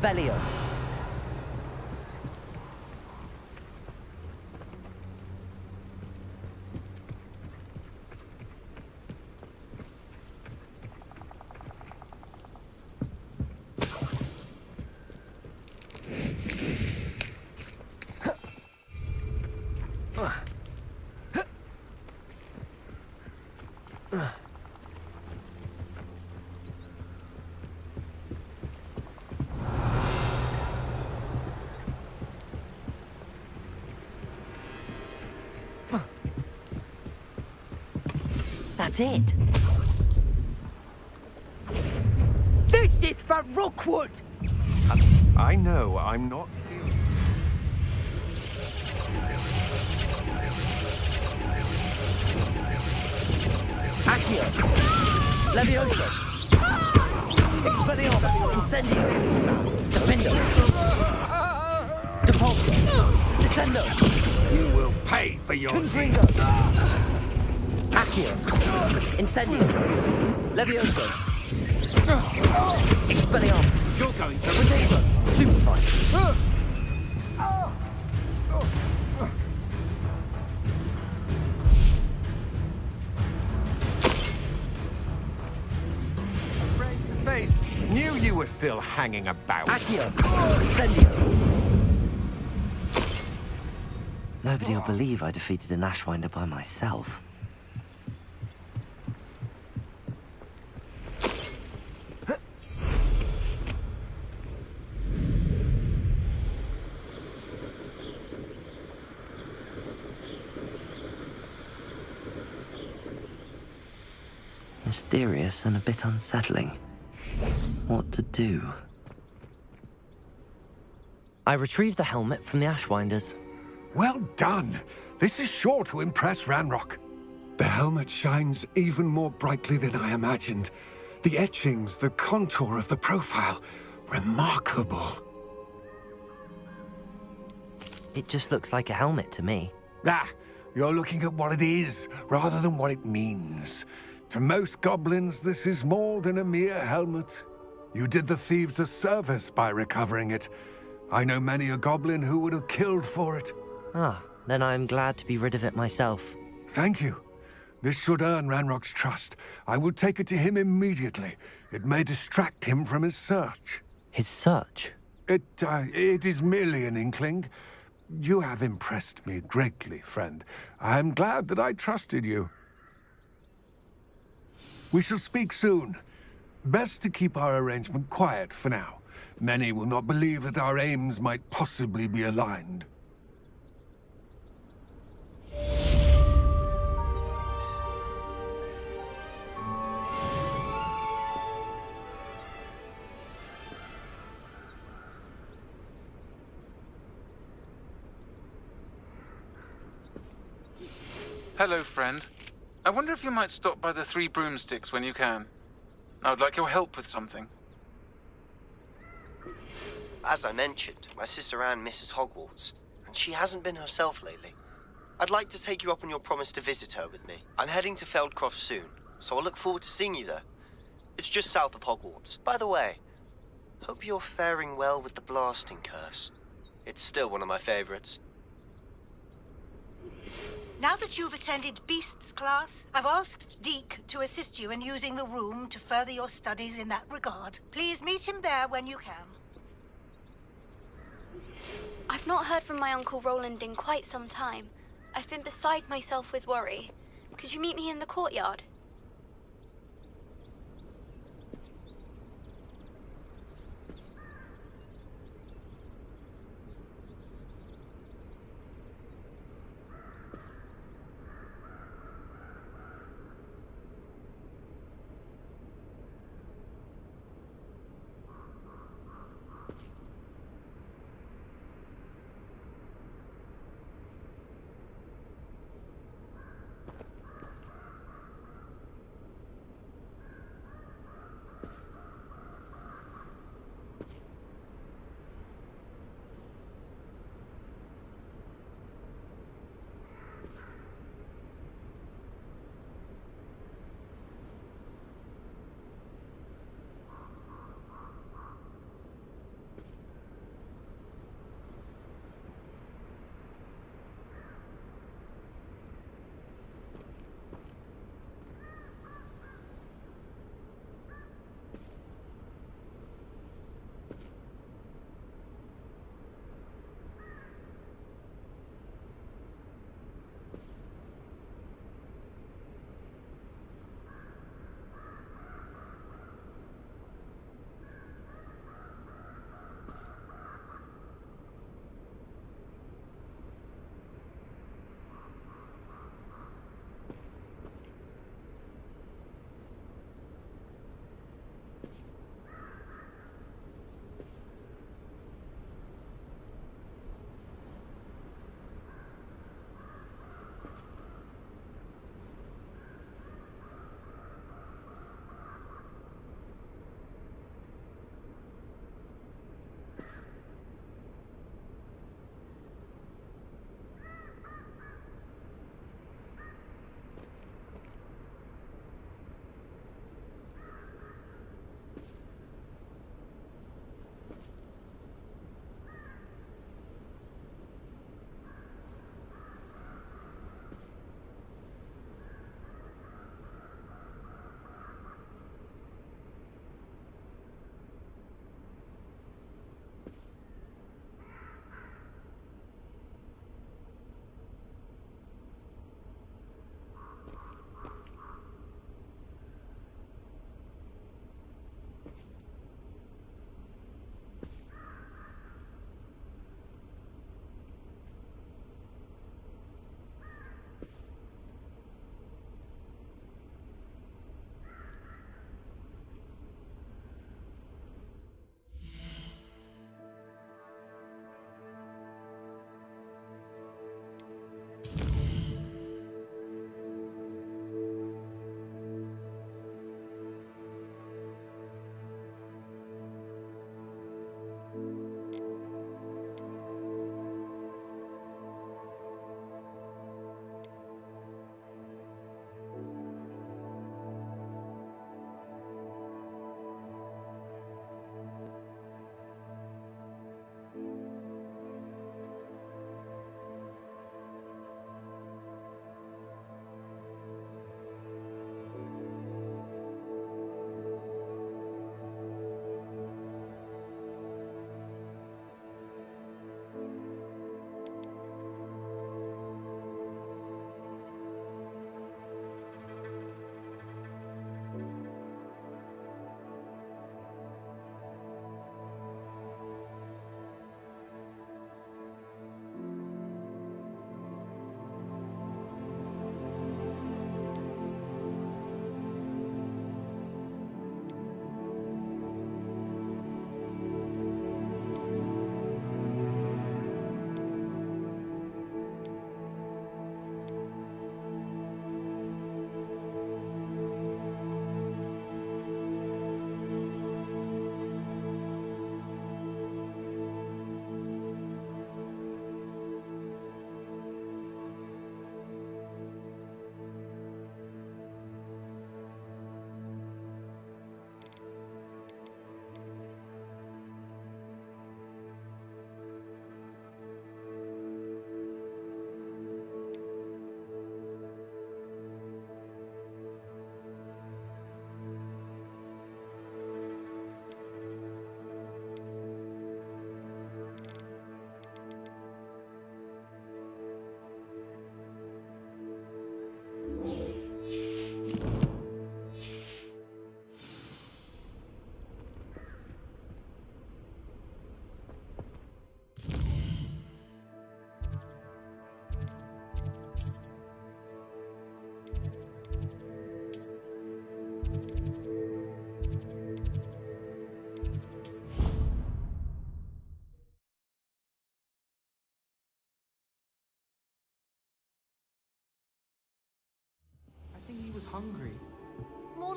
Revelio. That's it. This is for Rookwood! I know, I'm not... Accio. Levioso. Expelliarmus. Incendio. Defendo. Depulso. Descendo. You will pay for your... Confringo. Accio. Incendio. Levioso. Expelliarmus. You're going to... Potato. Stupefy. Face, knew you were still hanging about. Accio. Incendio. Nobody will believe I defeated an Ashwinder by myself. Mysterious and a bit unsettling. What to do? I retrieved the helmet from the Ashwinders. Well done. This is sure to impress Ranrock. The helmet shines even more brightly than I imagined. The etchings, the contour of the profile. Remarkable. It just looks like a helmet to me. Ah, you're looking at what it is, rather than what it means. To most goblins, this is more than a mere helmet. You did the thieves a service by recovering it. I know many a goblin who would have killed for it. Ah, then I'm glad to be rid of it myself. Thank you. This should earn Ranrock's trust. I will take it to him immediately. It may distract him from his search. His search? It is merely an inkling. You have impressed me greatly, friend. I am glad that I trusted you. We shall speak soon. Best to keep our arrangement quiet for now. Many will not believe that our aims might possibly be aligned. Hello, friend. I wonder if you might stop by the Three Broomsticks when you can. I would like your help with something. As I mentioned, my sister Anne misses Hogwarts, and she hasn't been herself lately. I'd like to take you up on your promise to visit her with me. I'm heading to Feldcroft soon, so I'll look forward to seeing you there. It's just south of Hogwarts. By the way, hope you're faring well with the blasting curse. It's still one of my favorites. Now that you've attended Beasts class, I've asked Deke to assist you in using the room to further your studies in that regard. Please meet him there when you can. I've not heard from my Uncle Roland in quite some time. I've been beside myself with worry. Could you meet me in the courtyard?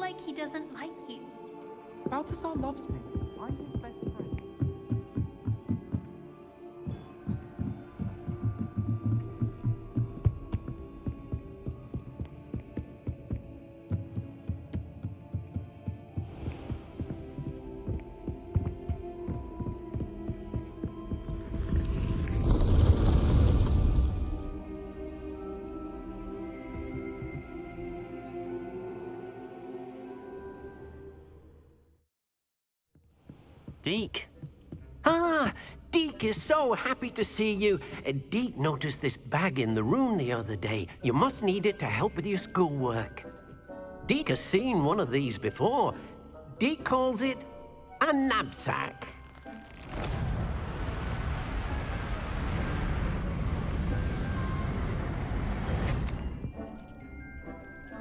like he doesn't like you. Balthazar loves me. I'm his best friend. Deke. Ah, Deke is so happy to see you. Deke noticed this bag in the room the other day. You must need it to help with your schoolwork. Deke has seen one of these before. Deke calls it a knapsack.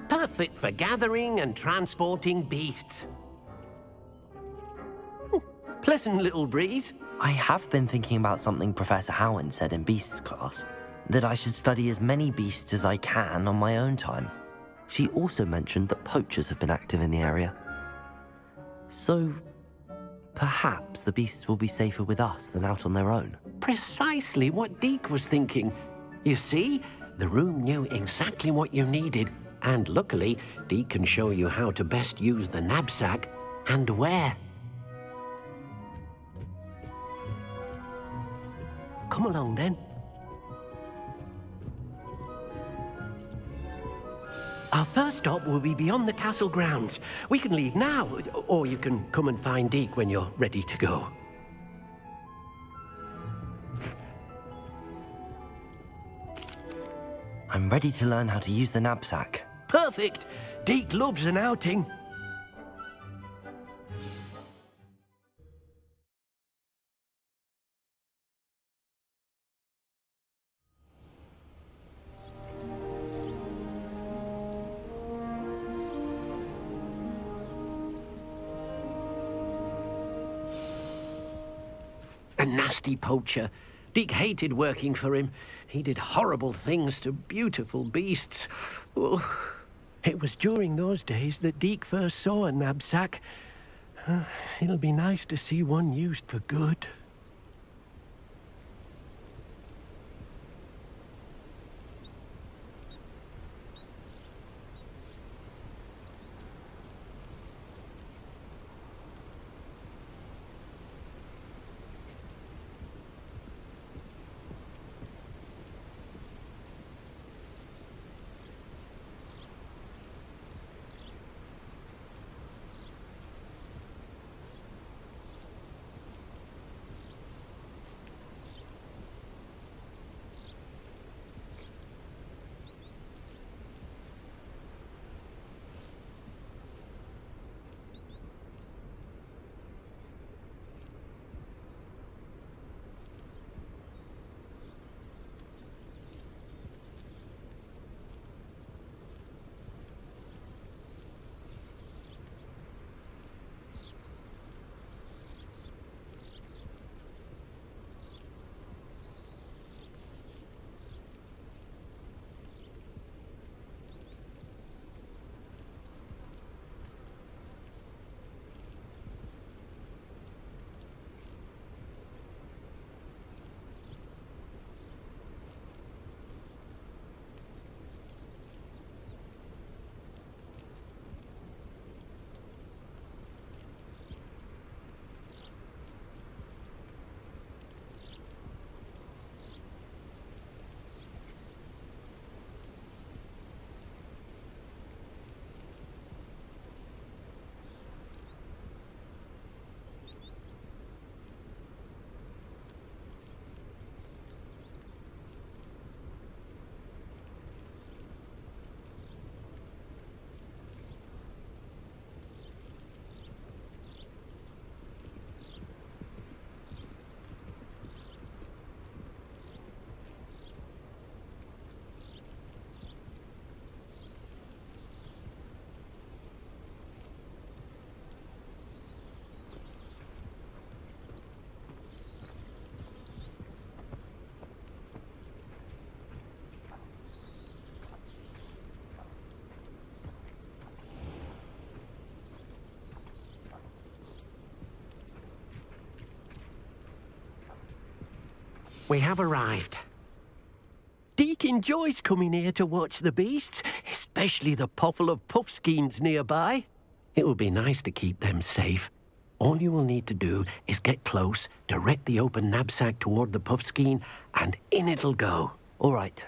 Perfect for gathering and transporting beasts. Pleasant little breeze. I have been thinking about something Professor Howard said in Beasts class, that I should study as many beasts as I can on my own time. She also mentioned that poachers have been active in the area. So, perhaps the beasts will be safer with us than out on their own. Precisely what Deke was thinking. You see, the room knew exactly what you needed, and luckily, Deke can show you how to best use the knapsack and where. Come along, then. Our first stop will be beyond the castle grounds. We can leave now, or you can come and find Deke when you're ready to go. I'm ready to learn how to use the knapsack. Perfect! Deke loves an outing. A nasty poacher. Deke hated working for him. He did horrible things to beautiful beasts. Oh, it was during those days that Deke first saw a knapsack. It'll be nice to see one used for good. we have arrived. Deke enjoys coming here to watch the beasts, especially the puffle of puffskeins nearby. It will be nice to keep them safe. All you will need to do is get close, direct the open knapsack toward the puffskein, and in it'll go. All right.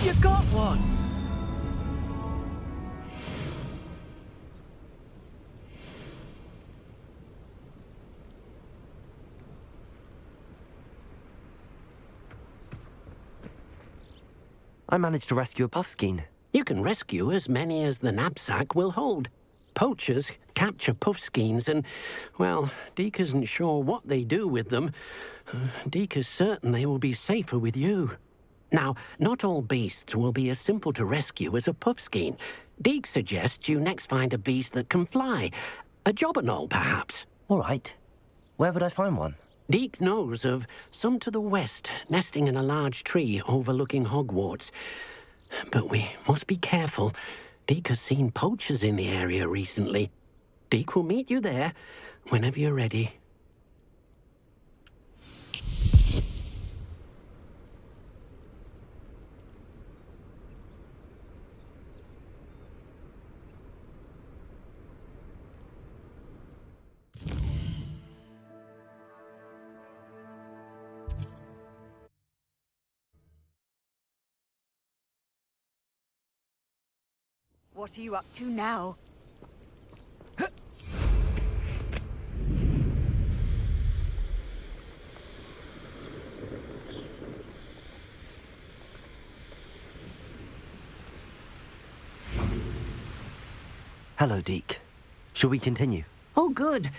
You got one! I managed to rescue a puffskein. You can rescue as many as the knapsack will hold. Poachers capture puffskeins and, well, Deke isn't sure what they do with them. Deke is certain they will be safer with you. Now, not all beasts will be as simple to rescue as a puffskein. Deke suggests you next find a beast that can fly. A jobberknoll, perhaps. All right. Where would I find one? Deke knows of some to the west, nesting in a large tree overlooking Hogwarts. But we must be careful. Deke has seen poachers in the area recently. Deke will meet you there whenever you're ready. What are you up to now? Hello, Deke. Shall we continue? Oh, good.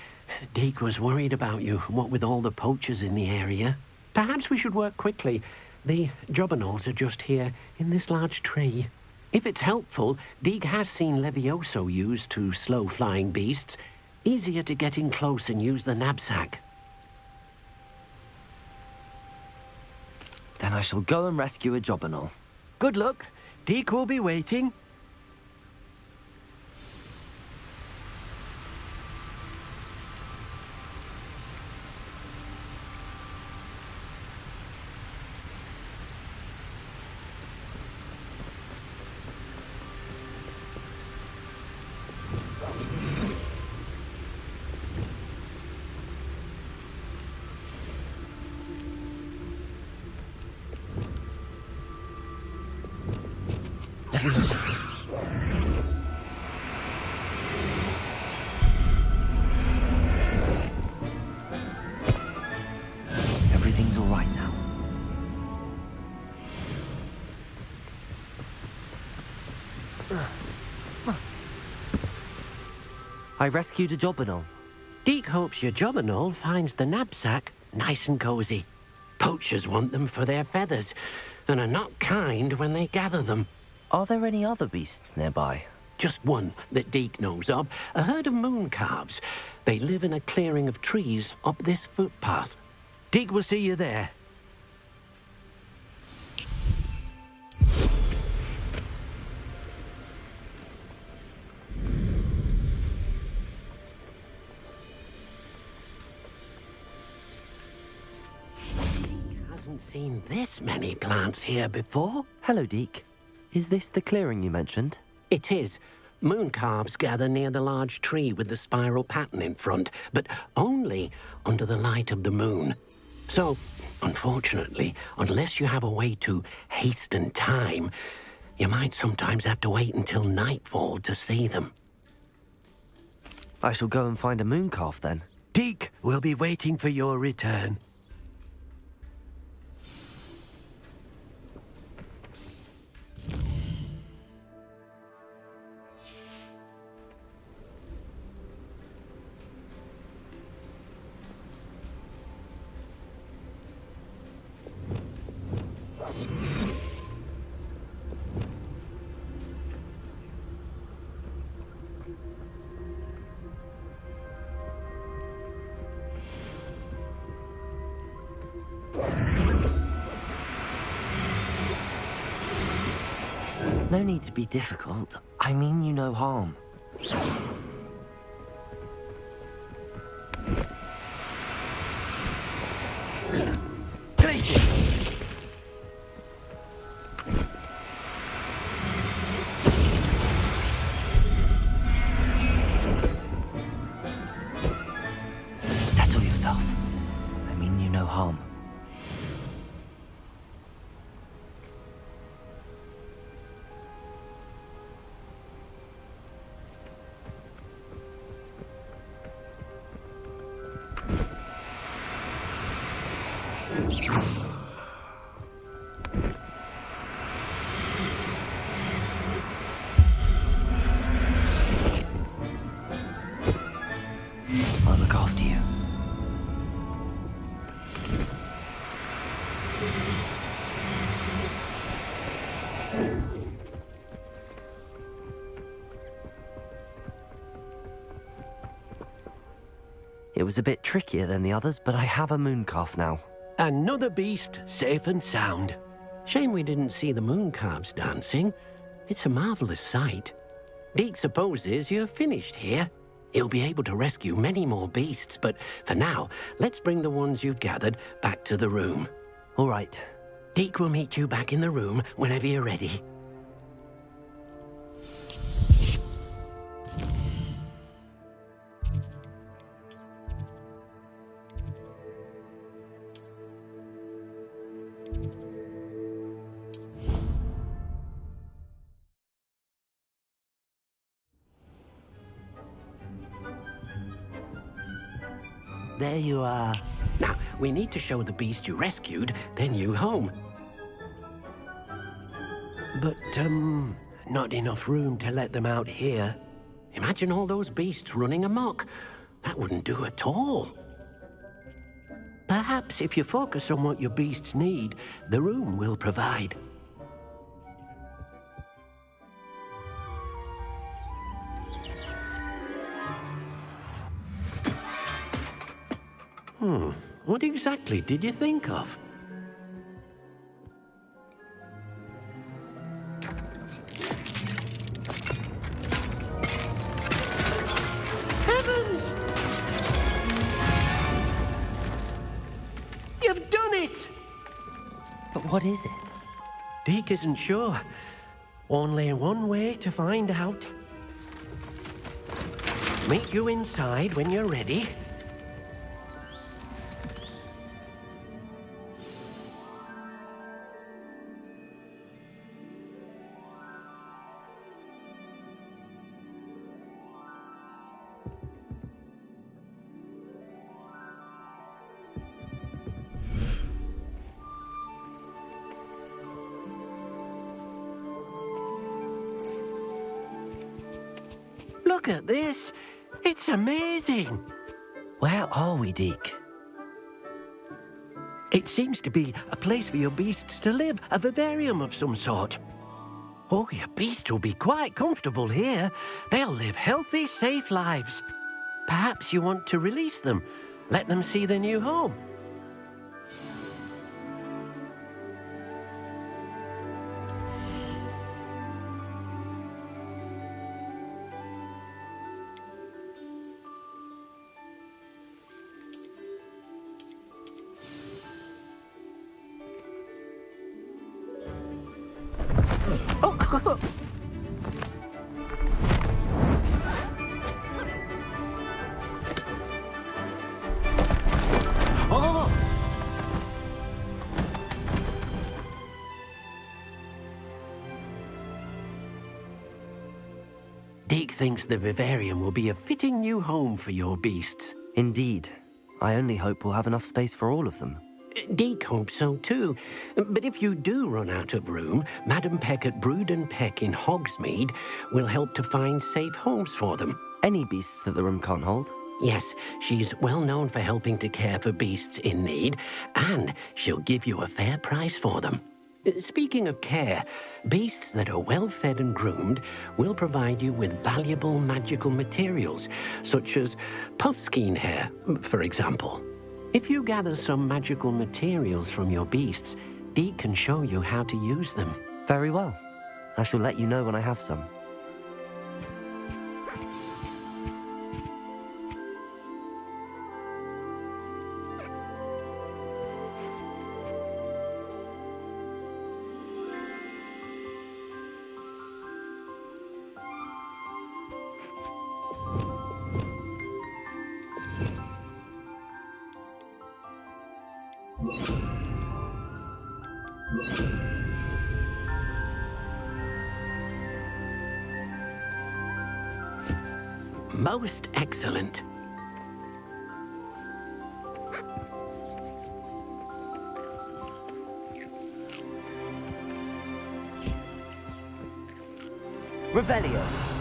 Deke was worried about you, what with all the poachers in the area. Perhaps we should work quickly. The jobberknolls are just here, in this large tree. If it's helpful, Deke has seen Levioso used to slow flying beasts. Easier to get in close and use the knapsack. Then I shall go and rescue a jobberknoll. Good luck. Deke will be waiting. Everything's all right now. I rescued a jobberknoll. Deke hopes your jobberknoll finds the knapsack nice and cozy. Poachers want them for their feathers, and are not kind when they gather them. Are there any other beasts nearby? Just one that Deke knows of, a herd of moon calves. They live in a clearing of trees up this footpath. Deke will see you there. Hasn't seen this many plants here before. Hello, Deke. Is this the clearing you mentioned? It is. Moon calves gather near the large tree with the spiral pattern in front, but only under the light of the moon. So, unfortunately, unless you have a way to hasten time, you might sometimes have to wait until nightfall to see them. I shall go and find a moon calf then. Deke will be waiting for your return. No need to be difficult. I mean you no harm. Places! Settle yourself. I mean you no harm. I'll look after you. It was a bit trickier than the others, but I have a mooncalf now. Another beast, safe and sound. Shame we didn't see the mooncalves dancing. It's a marvelous sight. Deke supposes you're finished here. He'll be able to rescue many more beasts, but for now, let's bring the ones you've gathered back to the room. All right. Deke will meet you back in the room whenever you're ready. There you are. Now, we need to show the beast you rescued their new home. But, not enough room to let them out here. Imagine all those beasts running amok. That wouldn't do at all. Perhaps if you focus on what your beasts need, the room will provide. What exactly did you think of? Heavens! You've done it! But what is it? Deke isn't sure. Only one way to find out. Meet you inside when you're ready. Look at this. It's amazing. Where are we, Deke? It seems to be a place for your beasts to live, a vivarium of some sort. Oh, your beasts will be quite comfortable here. They'll live healthy, safe lives. Perhaps you want to release them, let them see their new home. Deke thinks the vivarium will be a fitting new home for your beasts. Indeed. I only hope we'll have enough space for all of them. Deke hopes so too. But if you do run out of room, Madam Peck at Brood and Peck in Hogsmeade will help to find safe homes for them. Any beasts that the room can't hold? Yes, she's well known for helping to care for beasts in need, and she'll give you a fair price for them. Speaking of care, beasts that are well fed and groomed will provide you with valuable magical materials, such as puffskein hair, for example. If you gather some magical materials from your beasts, Deke can show you how to use them. Very well. I shall let you know when I have some. Most excellent. Revelio.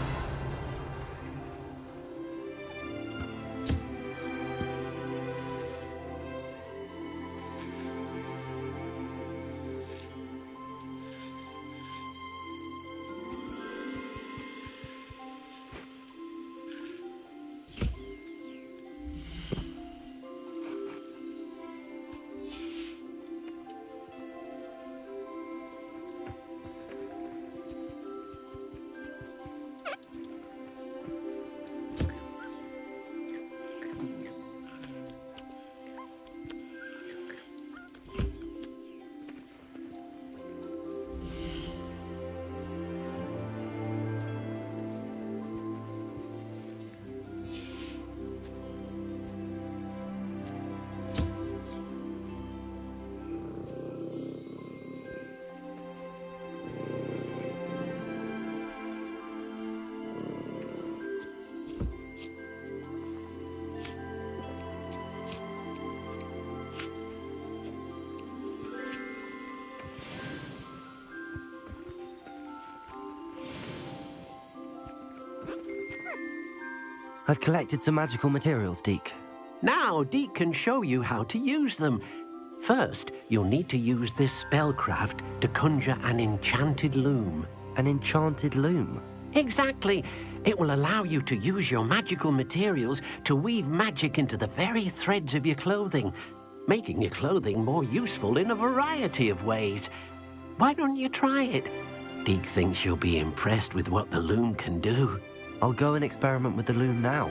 I've collected some magical materials, Deke. Now, Deke can show you how to use them. First, you'll need to use this spellcraft to conjure an enchanted loom. An enchanted loom? Exactly. It will allow you to use your magical materials to weave magic into the very threads of your clothing, making your clothing more useful in a variety of ways. Why don't you try it? Deke thinks you'll be impressed with what the loom can do. I'll go and experiment with the loom now.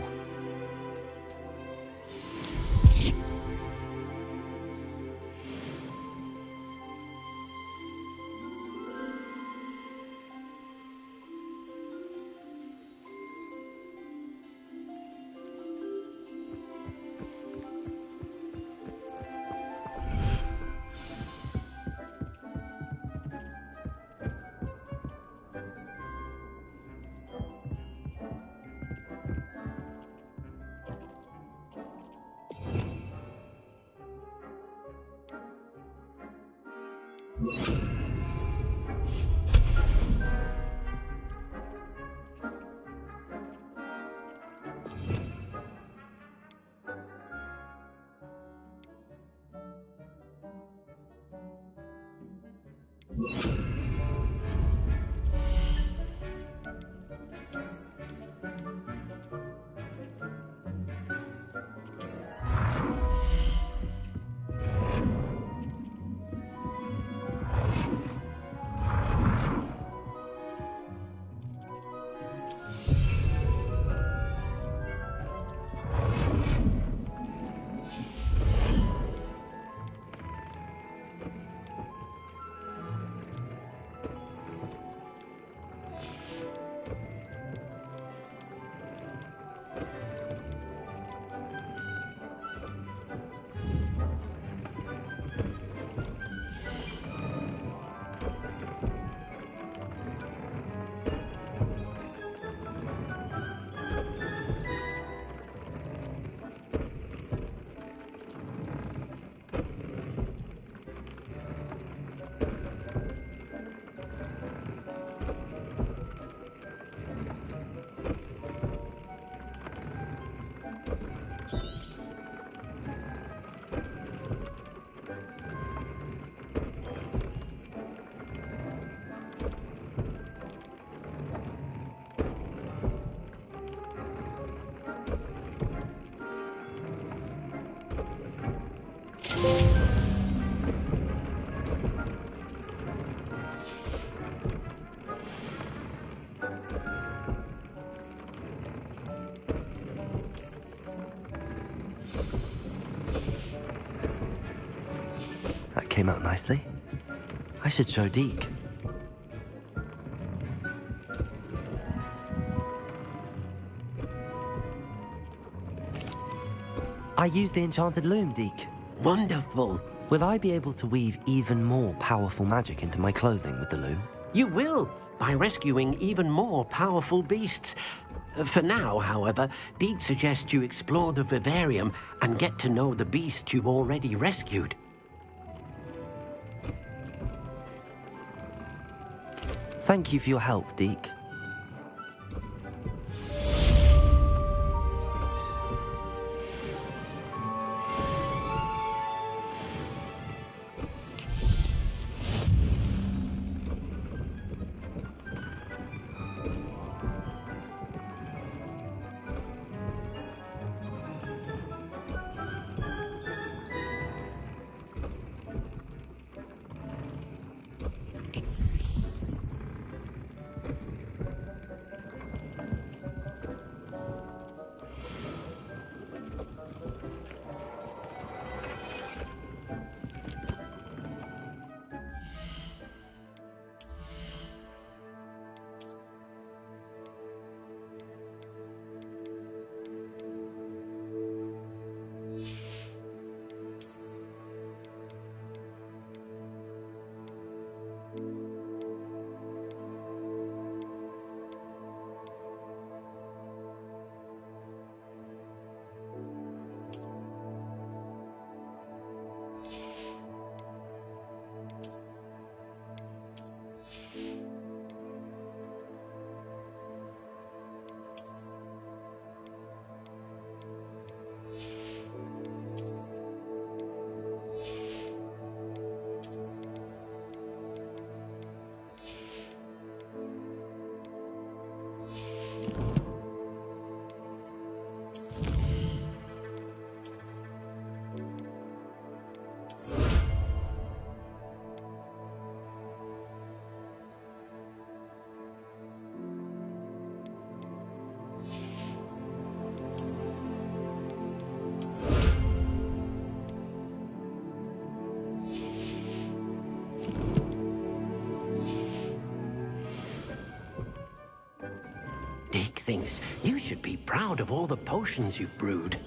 came out nicely. I should show Deke. I used the enchanted loom, Deke. Wonderful. Will I be able to weave even more powerful magic into my clothing with the loom? You will, by rescuing even more powerful beasts. For now, however, Deke suggests you explore the vivarium and get to know the beasts you've already rescued. Thank you for your help, Deke. Deke thinks you should be proud of all the potions you've brewed.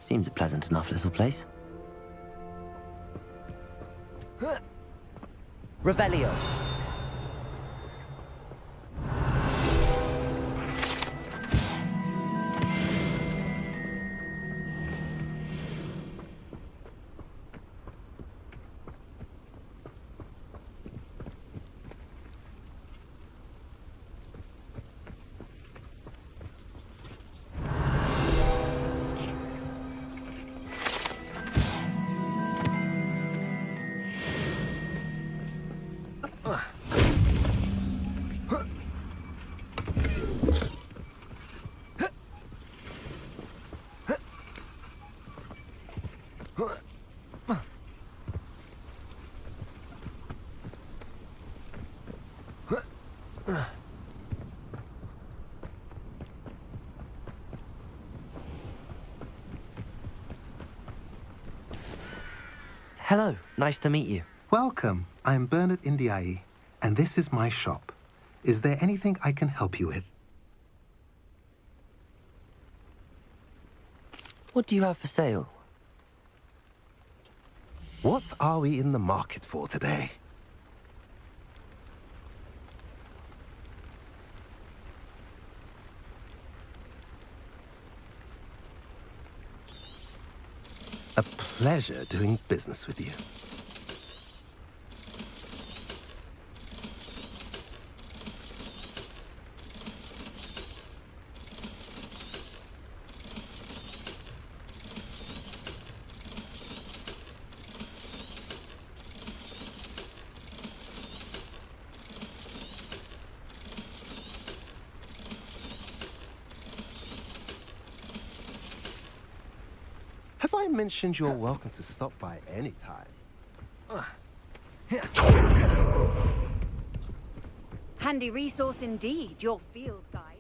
Seems a pleasant enough little place. Revelio. Hello, nice to meet you. Welcome. I'm Bernard Indiai, and this is my shop. Is there anything I can help you with? What do you have for sale? What are we in the market for today? A pleasure doing business with you. I mentioned you're welcome to stop by any time. Handy resource indeed, your field guide.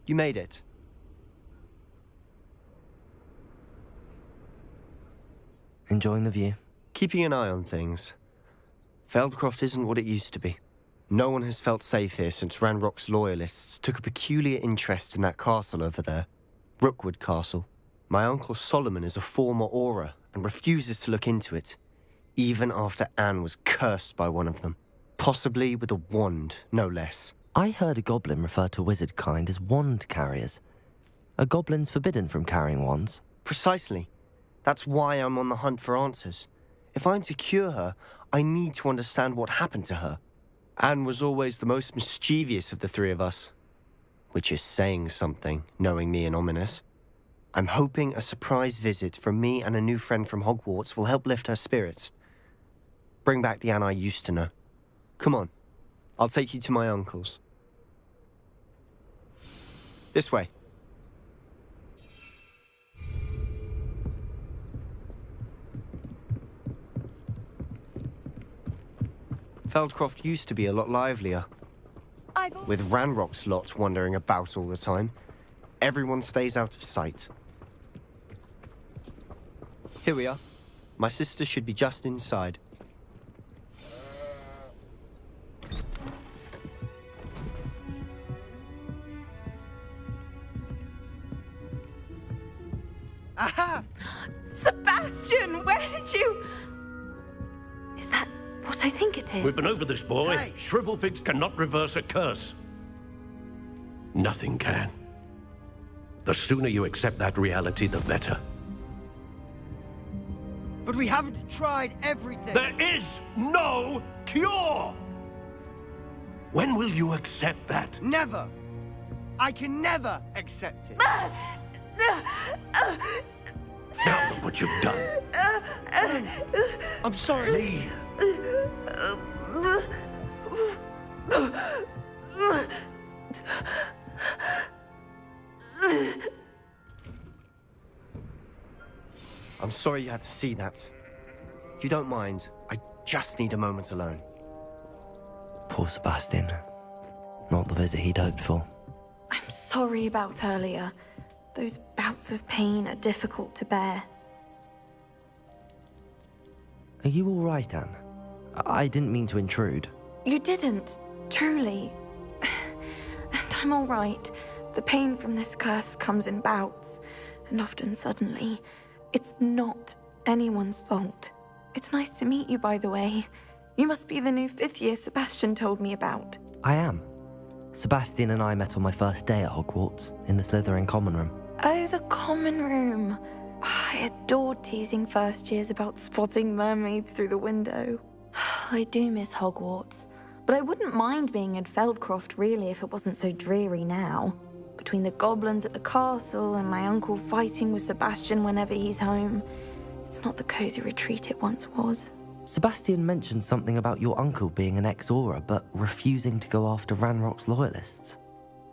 You made it. Enjoying the view? Keeping an eye on things. Feldcroft isn't what it used to be. No one has felt safe here since Ranrock's loyalists took a peculiar interest in that castle over there. Rookwood Castle. My uncle Solomon is a former Auror and refuses to look into it, even after Anne was cursed by one of them. Possibly with a wand, no less. I heard a goblin refer to wizard kind as wand carriers. Are goblins forbidden from carrying wands? Precisely. That's why I'm on the hunt for answers. If I'm to cure her, I need to understand what happened to her. Anne was always the most mischievous of the three of us. Which is saying something, knowing me and Ominous. I'm hoping a surprise visit from me and a new friend from Hogwarts will help lift her spirits. Bring back the Anne I used to know. Come on. I'll take you to my uncle's. This way. Feldcroft used to be a lot livelier. With Ranrock's lot wandering about all the time, everyone stays out of sight. Here we are. My sister should be just inside. Aha! Sebastian, where did you... Is that what I think it is? We've been over this, boy. Hey. Shrivelfigs cannot reverse a curse. Nothing can. The sooner you accept that reality, the better. But we haven't tried everything. There is no cure! When will you accept that? Never. I can never accept it. Now look what you've done. I'm sorry. I'm sorry you had to see that. If you don't mind, I just need a moment alone. Poor Sebastian. Not the visit he'd hoped for. I'm sorry about earlier. Those bouts of pain are difficult to bear. Are you all right, Anne? I didn't mean to intrude. You didn't, truly. And I'm all right. The pain from this curse comes in bouts, and often suddenly. It's not anyone's fault. It's nice to meet you, by the way. You must be the new 5th year Sebastian told me about. I am. Sebastian and I met on my first day at Hogwarts, in the Slytherin common room. Oh, the common room. I adored teasing first years about spotting mermaids through the window. I do miss Hogwarts, but I wouldn't mind being in Feldcroft really if it wasn't so dreary now. Between the goblins at the castle and my uncle fighting with Sebastian whenever he's home, it's not the cozy retreat it once was. Sebastian mentioned something about your uncle being an ex-Auror, but refusing to go after Ranrock's loyalists.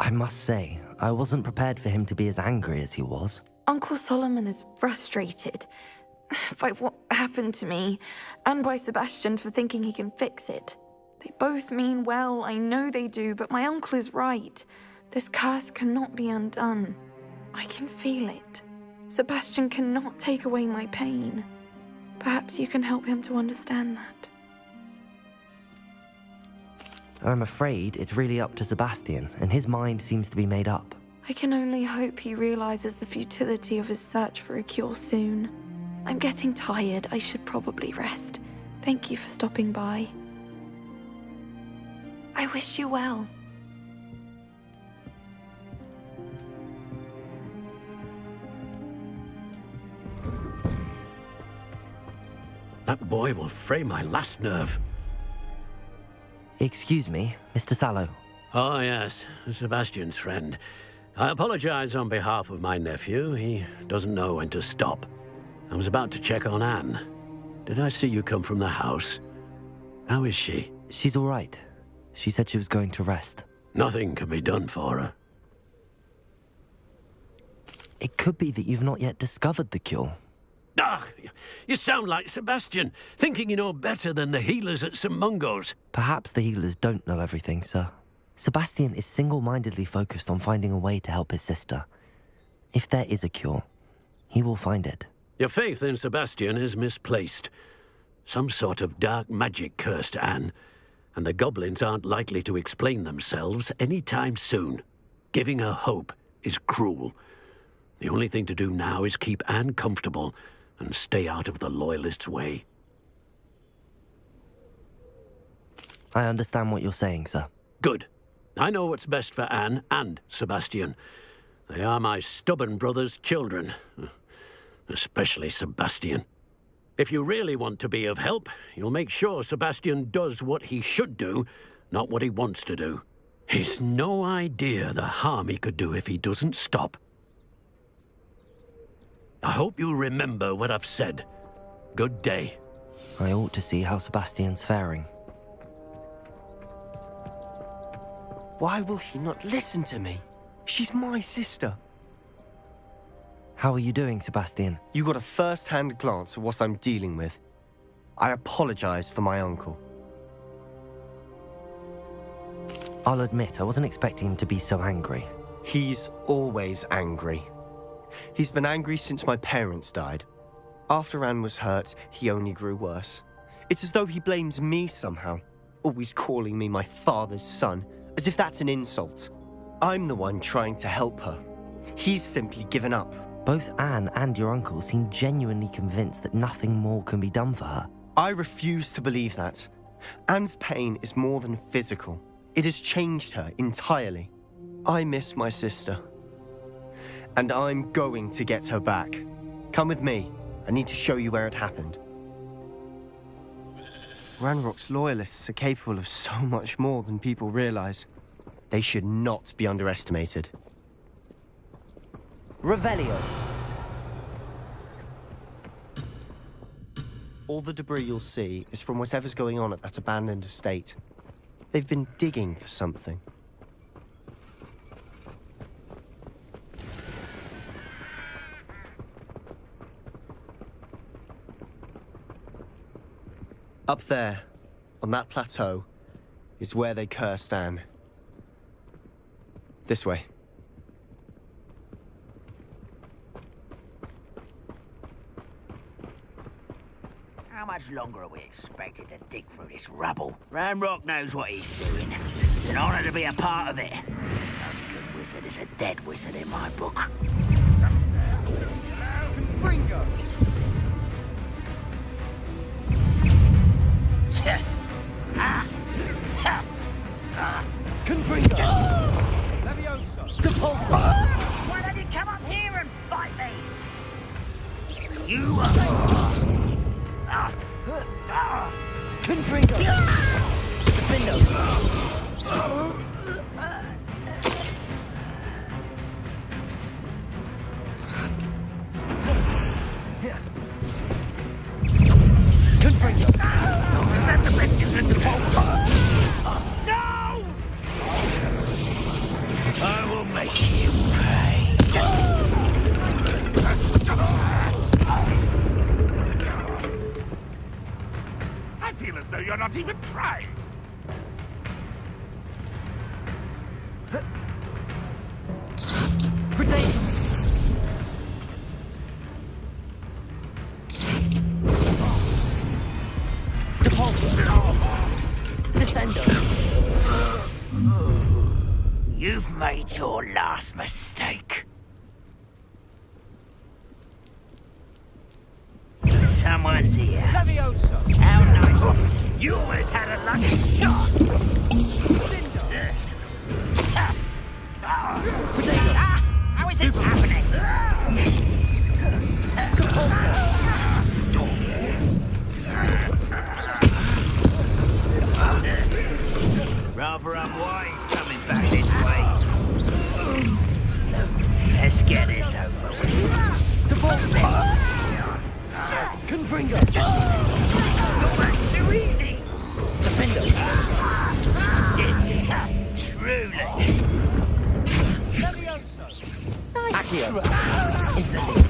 I must say, I wasn't prepared for him to be as angry as he was. Uncle Solomon is frustrated by what happened to me, and by Sebastian for thinking he can fix it. They both mean well, I know they do, but my uncle is right. This curse cannot be undone. I can feel it. Sebastian cannot take away my pain. Perhaps you can help him to understand that. I'm afraid it's really up to Sebastian, and his mind seems to be made up. I can only hope he realizes the futility of his search for a cure soon. I'm getting tired. I should probably rest. Thank you for stopping by. I wish you well. That boy will fray my last nerve. Excuse me, Mr. Sallow. Oh, yes, Sebastian's friend. I apologize on behalf of my nephew. He doesn't know when to stop. I was about to check on Anne. Did I see you come from the house? How is she? She's all right. She said she was going to rest. Nothing can be done for her. It could be that you've not yet discovered the cure. Ah, you sound like Sebastian, thinking you know better than the healers at St. Mungo's. Perhaps the healers don't know everything, sir. Sebastian is single-mindedly focused on finding a way to help his sister. If there is a cure, he will find it. Your faith in Sebastian is misplaced. Some sort of dark magic cursed Anne, and the goblins aren't likely to explain themselves anytime soon. Giving her hope is cruel. The only thing to do now is keep Anne comfortable and stay out of the Loyalists' way. I understand what you're saying, sir. Good. I know what's best for Anne and Sebastian. They are my stubborn brother's children. Especially Sebastian. If you really want to be of help, you'll make sure Sebastian does what he should do, not what he wants to do. He's no idea the harm he could do if he doesn't stop. I hope you remember what I've said. Good day. I ought to see how Sebastian's faring. Why will he not listen to me? She's my sister. How are you doing, Sebastian? You got a first-hand glance at what I'm dealing with. I apologize for my uncle. I'll admit, I wasn't expecting him to be so angry. He's always angry. He's been angry since my parents died. After Anne was hurt, he only grew worse. It's as though he blames me somehow, always calling me my father's son, as if that's an insult. I'm the one trying to help her. He's simply given up. Both Anne and your uncle seem genuinely convinced that nothing more can be done for her. I refuse to believe that. Anne's pain is more than physical. It has changed her entirely. I miss my sister. And I'm going to get her back. Come with me. I need to show you where it happened. Ranrock's loyalists are capable of so much more than people realize. They should not be underestimated. Revelio. All the debris you'll see is from whatever's going on at that abandoned estate. They've been digging for something. Up there, on that plateau, is where they cursed Anne. This way. How much longer are we expected to dig through this rubble? Ranrock knows what he's doing. It's an honor to be a part of it. Only good wizard is a dead wizard in my book. Fringo! Confringo! Levioso! Depulso! Why don't you come up here and fight me? You Confringo! Defendo! Confringo! Is that the best you can do? No! I will make you pay. I feel as though you're not even trying. You've made your last mistake. Someone's here. Levioso! How nice. You almost had a lucky shot. How is this happening? Rather unwise coming back this way. Let's get this over with. Confringo! It's almost too easy. Defendo! Get it. Truly. Accio. Incendio.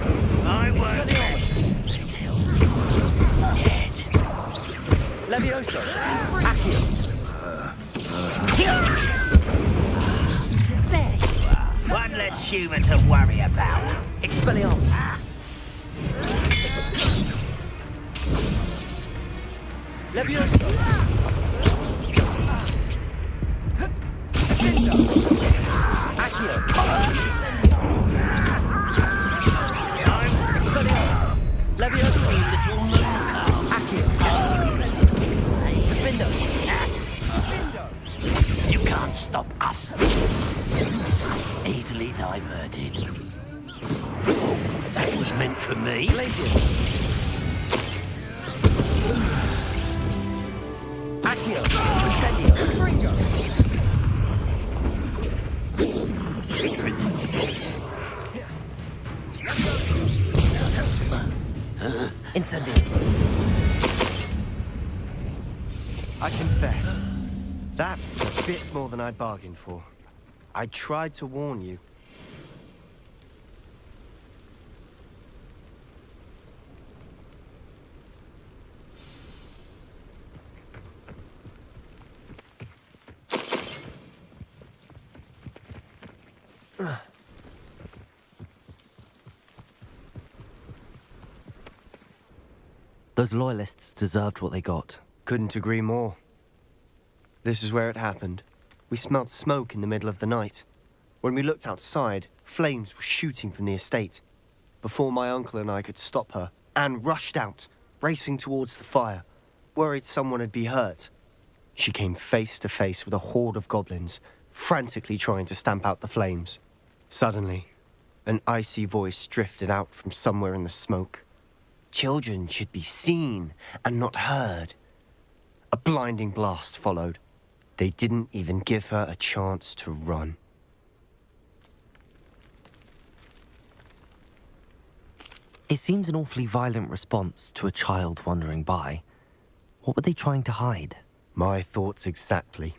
I work best until dead. Levioso. Accio. There you are. One less human to worry about. Expelliarmus. Levioso. Accio. Expelliarmus. Levioso. Little moon Accio. Defendo. You can't stop us. Easily diverted. That was meant for me. Glacius. Accio. Incendio. Incendio. I confess, that was a bit more than I bargained for. I tried to warn you. Those loyalists deserved what they got. Couldn't agree more. This is where it happened. We smelled smoke in the middle of the night. When we looked outside, flames were shooting from the estate. Before my uncle and I could stop her, Anne rushed out, racing towards the fire, worried someone had been hurt. She came face to face with a horde of goblins, frantically trying to stamp out the flames. Suddenly, an icy voice drifted out from somewhere in the smoke. Children should be seen and not heard. A blinding blast followed. They didn't even give her a chance to run. It seems an awfully violent response to a child wandering by. What were they trying to hide? My thoughts exactly.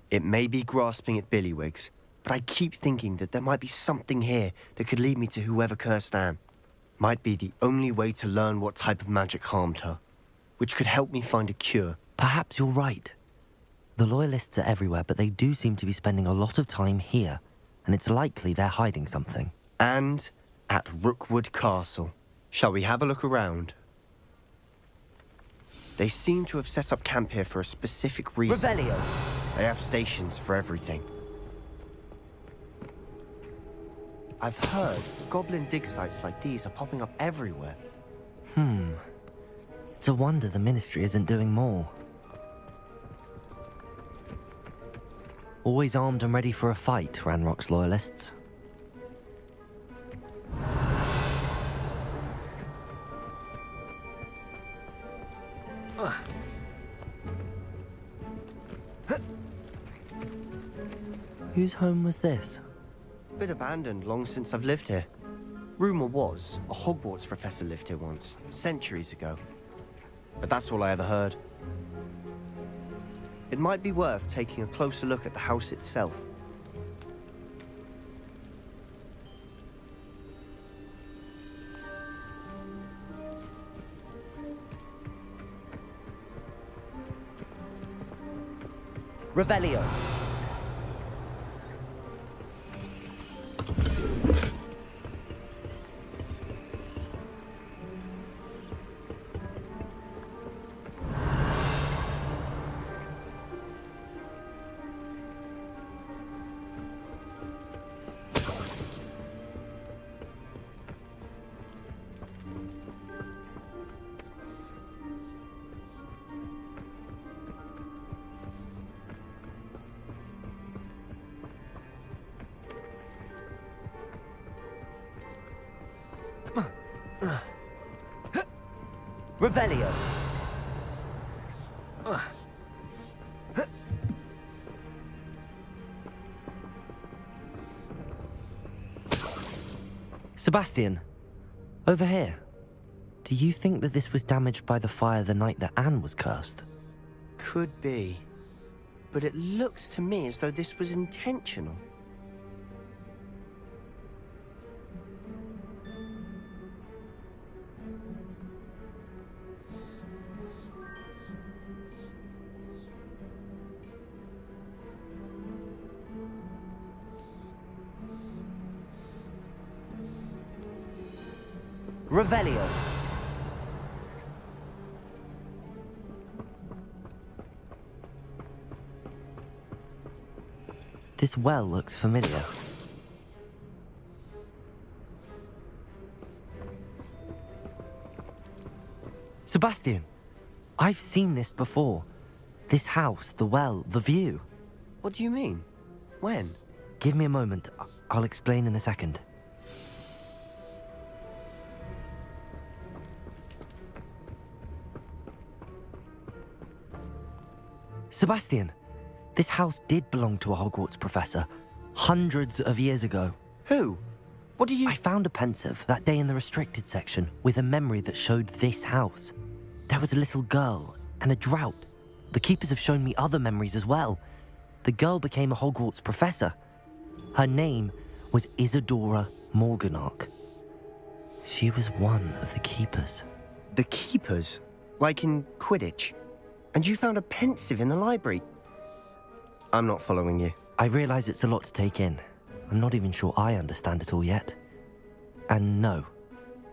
It may be grasping at Billywigs, but I keep thinking that there might be something here that could lead me to whoever cursed Anne. Might be the only way to learn what type of magic harmed her, which could help me find a cure. Perhaps you're right. The Loyalists are everywhere, but they do seem to be spending a lot of time here, and it's likely they're hiding something. And at Rookwood Castle. Shall we have a look around? They seem to have set up camp here for a specific reason. Revelio. They have stations for everything. I've heard goblin dig sites like these are popping up everywhere. It's a wonder the Ministry isn't doing more. Always armed and ready for a fight, Ranrock's Loyalists. Whose home was this? Been abandoned long since I've lived here. Rumor was a Hogwarts professor lived here once, centuries ago. But that's all I ever heard. It might be worth taking a closer look at the house itself. Revelio. Revelio. Sebastian, over here. Do you think that this was damaged by the fire the night that Anne was cursed? Could be. but it looks to me as though this was intentional. Revelio. This well looks familiar. Sebastian, I've seen this before. This house, the well, the view. What do you mean? When? Give me a moment. I'll explain in a second. Sebastian, this house did belong to a Hogwarts professor hundreds of years ago. Who? What do you... I found a pensive that day in the restricted section with a memory that showed this house. There was a little girl and a drought. The keepers have shown me other memories as well. The girl became a Hogwarts professor. Her name was Isadora Morganach. She was one of the keepers. The keepers? Like in Quidditch? And you found a pensive in the library? I'm not following you. I realize it's a lot to take in. I'm not even sure I understand it all yet. And no,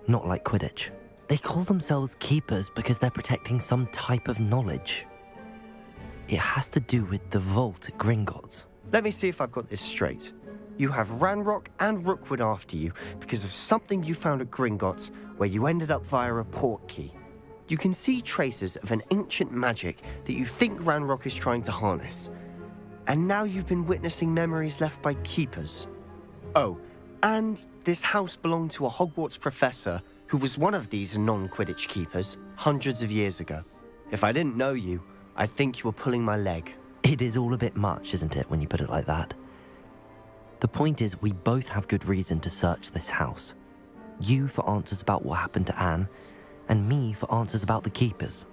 not like Quidditch. They call themselves keepers because they're protecting some type of knowledge. It has to do with the vault at Gringotts. Let me see if I've got this straight. You have Ranrock and Rookwood after you because of something you found at Gringotts where you ended up via a portkey. You can see traces of an ancient magic that you think Ranrock is trying to harness. And now you've been witnessing memories left by keepers. Oh, and this house belonged to a Hogwarts professor who was one of these non-Quidditch keepers hundreds of years ago. If I didn't know you, I'd think you were pulling my leg. It is all a bit much, isn't it, when you put it like that? The point is, we both have good reason to search this house. You for answers about what happened to Anne, and me for answers about the keepers.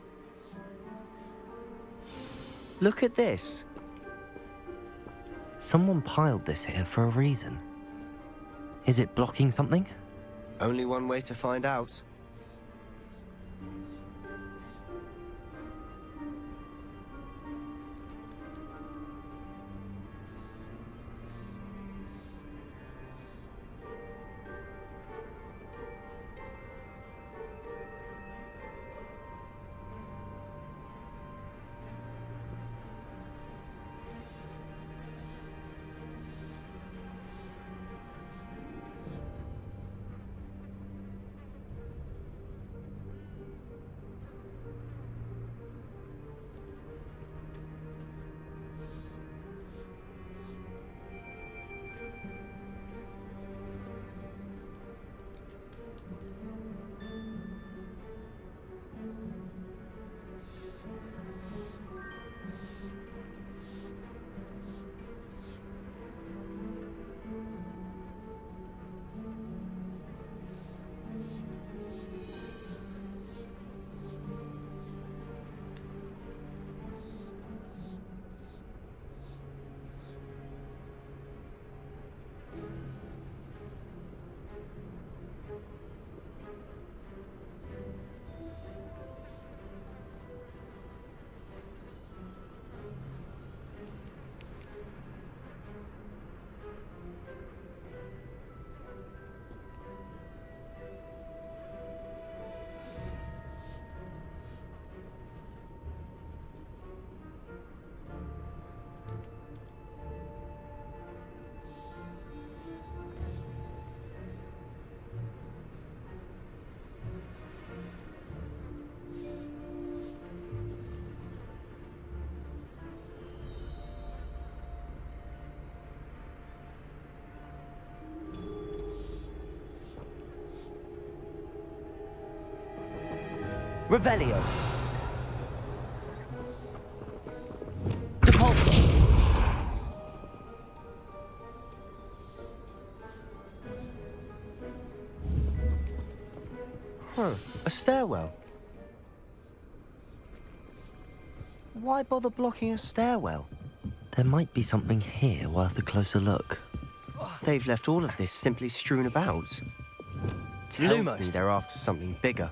Look at this. Someone piled this here for a reason. Is it blocking something? Only one way to find out. Revelio. Depulso. A stairwell. Why bother blocking a stairwell? There might be something here worth a closer look. They've left all of this simply strewn about. Tells me Lumos. they're after something bigger.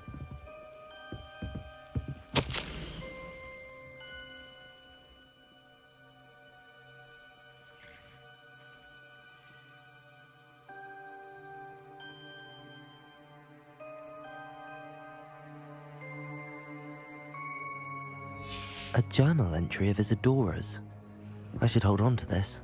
A journal entry of Isadora's. I should hold on to this.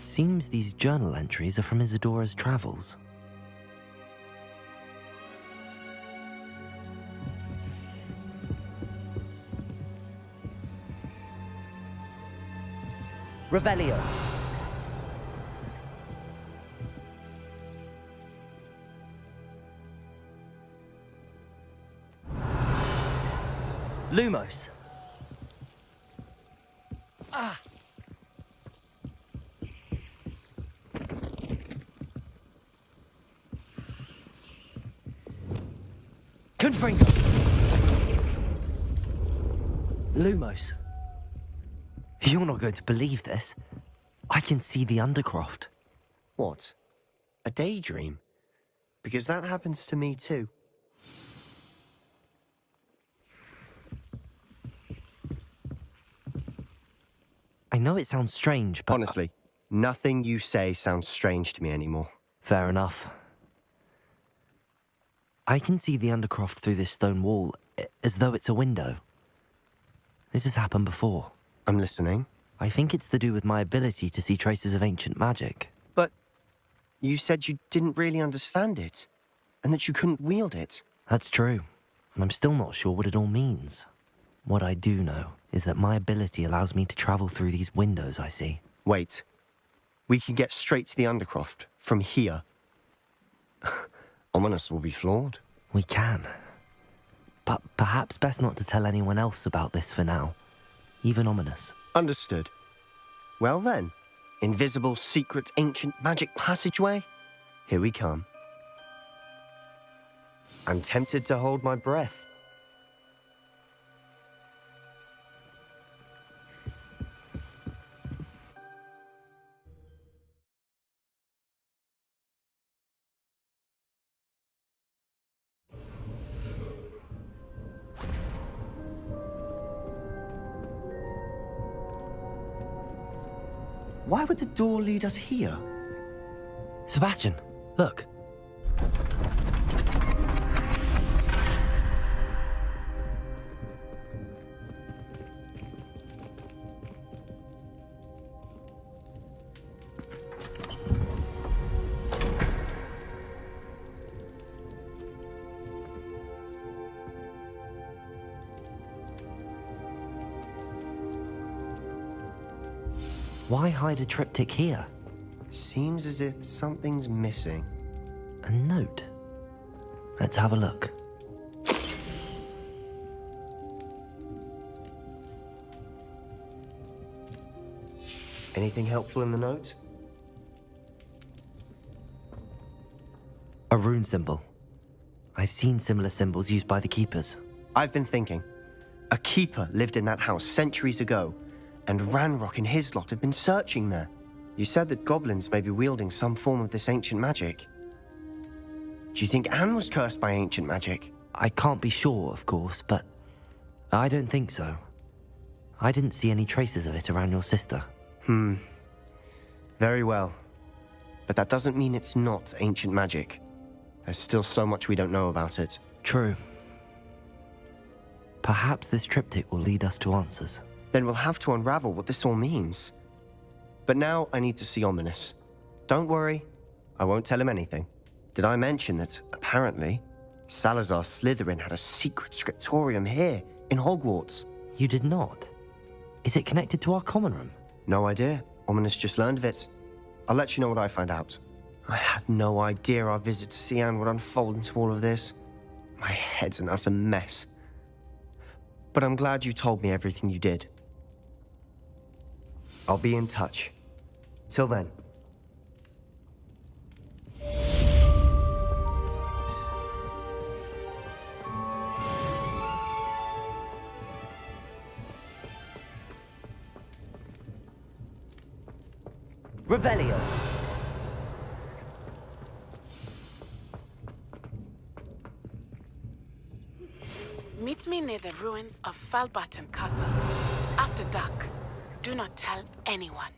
Seems these journal entries are from Isadora's travels. Revelio. Lumos. Ah. Confringo. Lumos. You're not going to believe this. I can see the Undercroft. What? A daydream? Because that happens to me too. I know it sounds strange, but... Honestly, nothing you say sounds strange to me anymore. Fair enough. I can see the Undercroft through this stone wall, as though it's a window. This has happened before. I'm listening. I think it's to do with my ability to see traces of ancient magic. But you said you didn't really understand it, and that you couldn't wield it. That's true, and I'm still not sure what it all means. What I do know is that my ability allows me to travel through these windows I see. Wait. We can get straight to the Undercroft from here. Ominous will be floored. We can. But perhaps best not to tell anyone else about this for now. Even Ominous. Understood. Well then, invisible, secret, ancient magic passageway? Here we come. I'm tempted to hold my breath. Why would the door lead us here? Sebastian, look. Why hide a triptych here? Seems as if something's missing. A note. Let's have a look. Anything helpful in the note? A rune symbol. I've seen similar symbols used by the keepers. I've been thinking. A keeper lived in that house centuries ago, and Ranrock and his lot have been searching there. You said that goblins may be wielding some form of this ancient magic. Do you think Anne was cursed by ancient magic? I can't be sure, of course, but I don't think so. I didn't see any traces of it around your sister. Very well. But that doesn't mean it's not ancient magic. There's still so much we don't know about it. True. Perhaps this triptych will lead us to answers. Then we'll have to unravel what this all means. But now I need to see Ominous. Don't worry, I won't tell him anything. Did I mention that, apparently, Salazar Slytherin had a secret scriptorium here, in Hogwarts? You did not? Is it connected to our common room? No idea. Ominous just learned of it. I'll let you know what I find out. I had no idea our visit to Sian would unfold into all of this. My head's an utter mess. But I'm glad you told me everything you did. I'll be in touch. Till then. Revelio. Meet me near the ruins of Falbaton Castle. After dark. Do not tell anyone.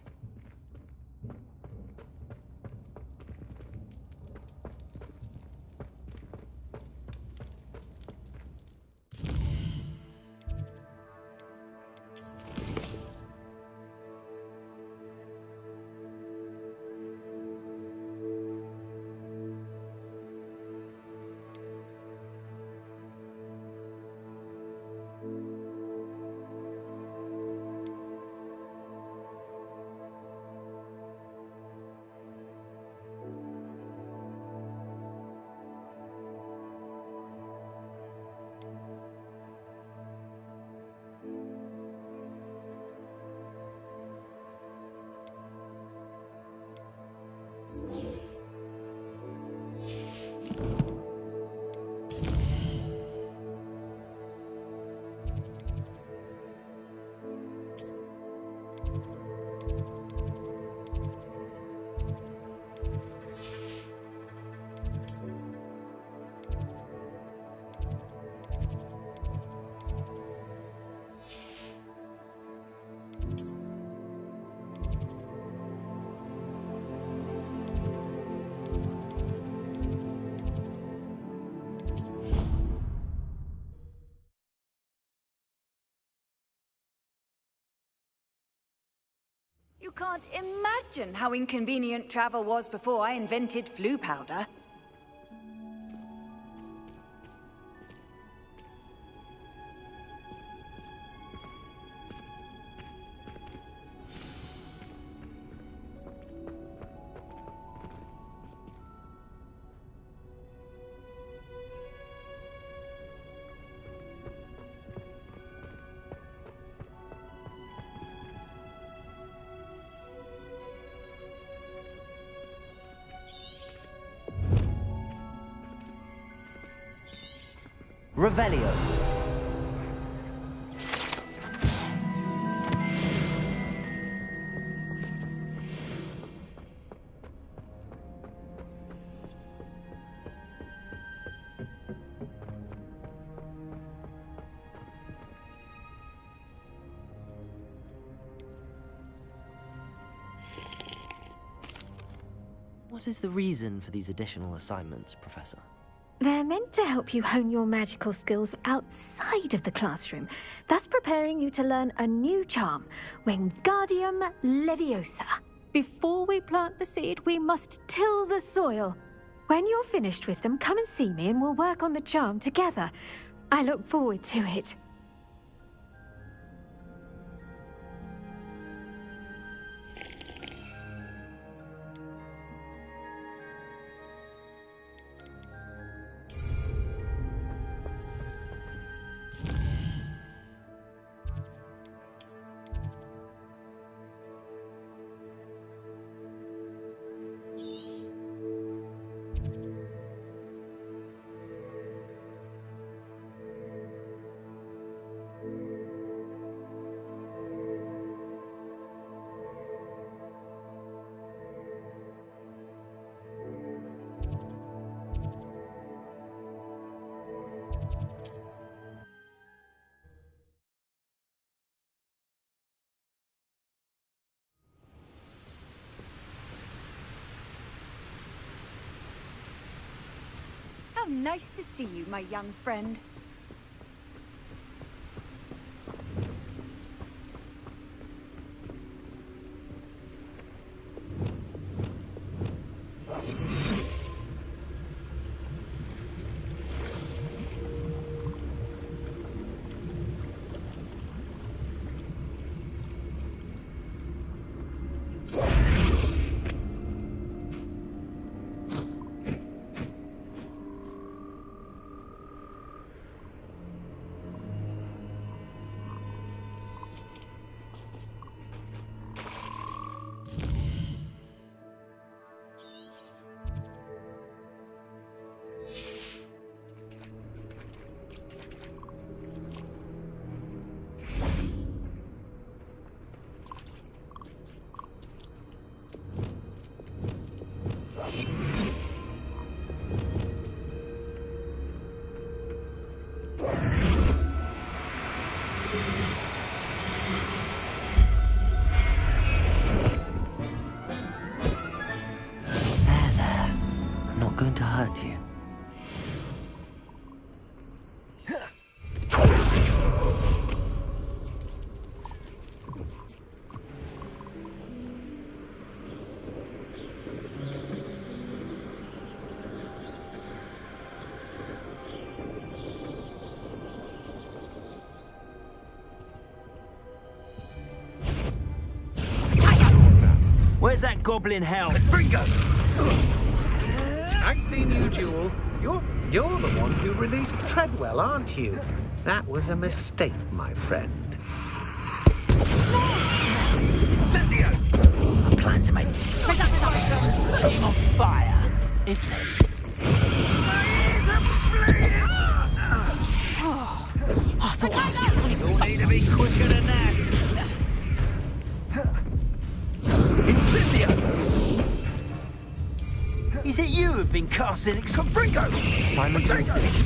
You can't imagine how inconvenient travel was before I invented flu powder. Revelio. What is the reason for these additional assignments, Professor? They're meant to help you hone your magical skills outside of the classroom, thus preparing you to learn a new charm, Wingardium Leviosa. Before we plant the seed, we must till the soil. When you're finished with them, come and see me and we'll work on the charm together. I look forward to it. How nice to see you, my young friend. There. I'm not going to hurt you. Where's that goblin hell? Bingo! I've seen you, Jewel. You're the one who released Treadwell, aren't you? That was a mistake, my friend. Cynthia! A plan to make you on fire, isn't it? I thought you'll need to be quicker than that. Incendio! Is it you who've been casting Exfringo? Silence all finished.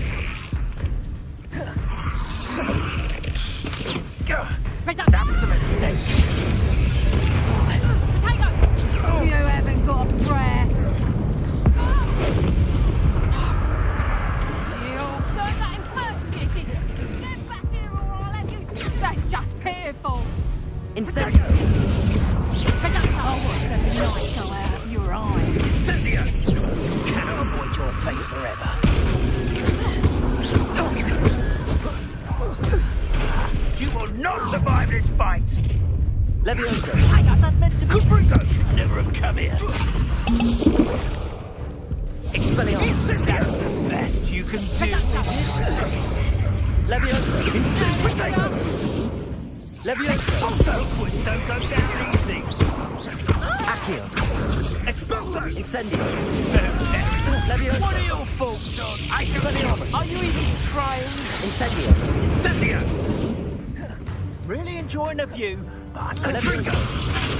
That was a mistake. Potato! You haven't got a prayer. You learned that in first year, did you? Get back here or I'll have you. That's just pitiful. Incendio! I'll watch the light go out of your eyes. Cynthia! You cannot avoid your fate forever. You will not survive this fight! Leviosa! How's that meant to be? Cupringo should never have come here. Expelliarmus! That's the best you can do, is it? Leviosa! Incendio! Leviosa! Also, woods don't go down easy. Accio! Expulso! Incendio! Leviosa! What are your faults, John? Expelliarmus! Are you even trying? Incendio! Incendio! Really enjoying the view, but Cupringo!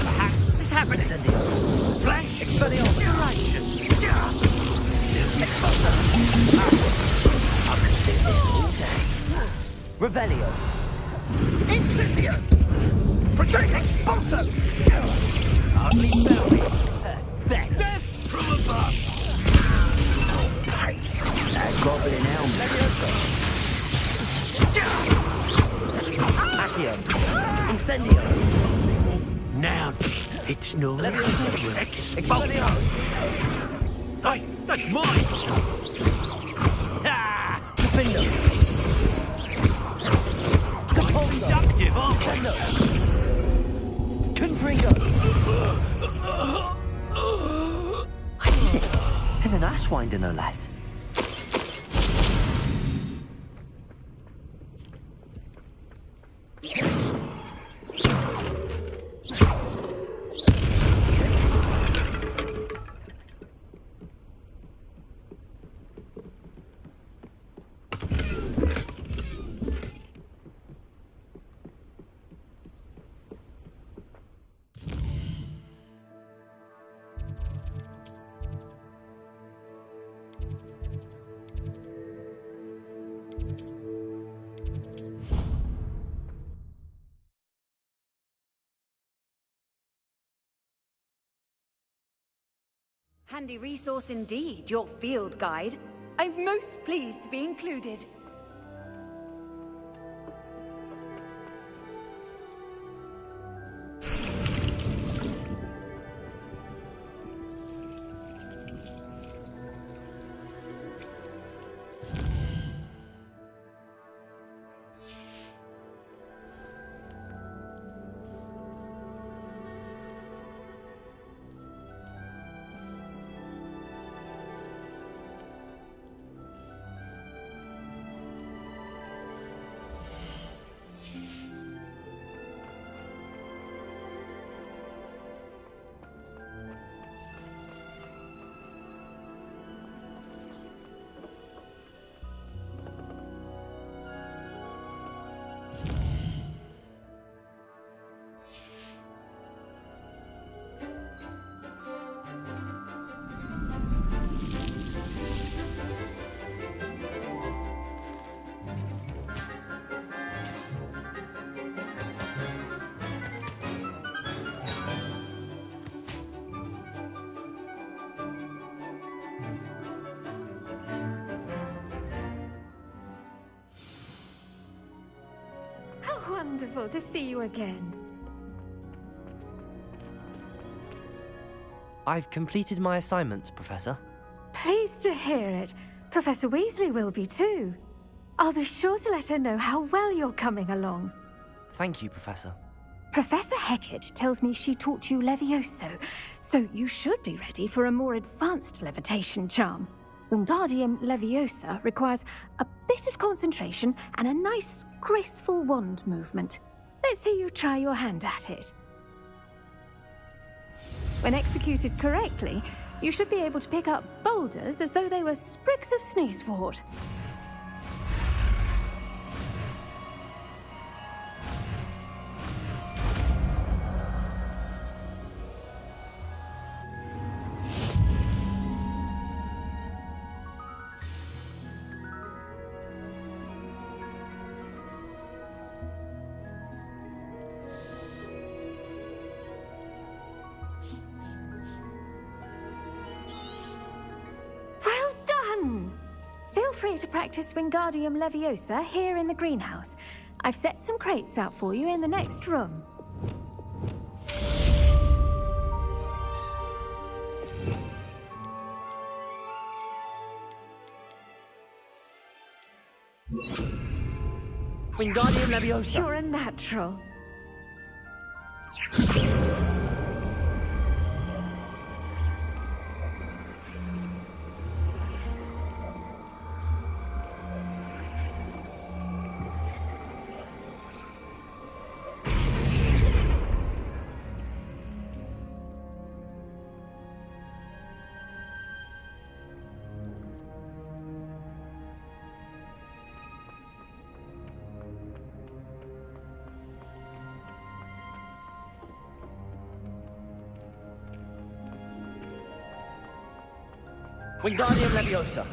Perhaps this happens. Incendio! Flash! Expelliarmus! Duration! Expulso! I could do this all day. Revelio! Incendio! Protect Expulso! Hardly felt it. Death from above! Pain! That goblin helmet. Accio! Incendio! Now, it's no Leviosa! Expulso! Hey, that's mine! Ah! Defendo! Productive, aren't they? Descendo! Confringo! And an Ashwinder, no less. Handy resource indeed, your field guide. I'm most pleased to be included. How wonderful to see you again. I've completed my assignments, Professor. Pleased to hear it. Professor Weasley will be too. I'll be sure to let her know how well you're coming along. Thank you, Professor. Professor Hecat tells me she taught you Levioso, so you should be ready for a more advanced levitation charm. Wingardium Leviosa requires a bit of concentration and a nice, graceful wand movement. Let's see you try your hand at it. When executed correctly, you should be able to pick up boulders as though they were sprigs of sneezewort. Feel free to practice Wingardium Leviosa here in the greenhouse. I've set some crates out for you in the next room. Wingardium Leviosa. You're a natural. Wingardium Leviosa.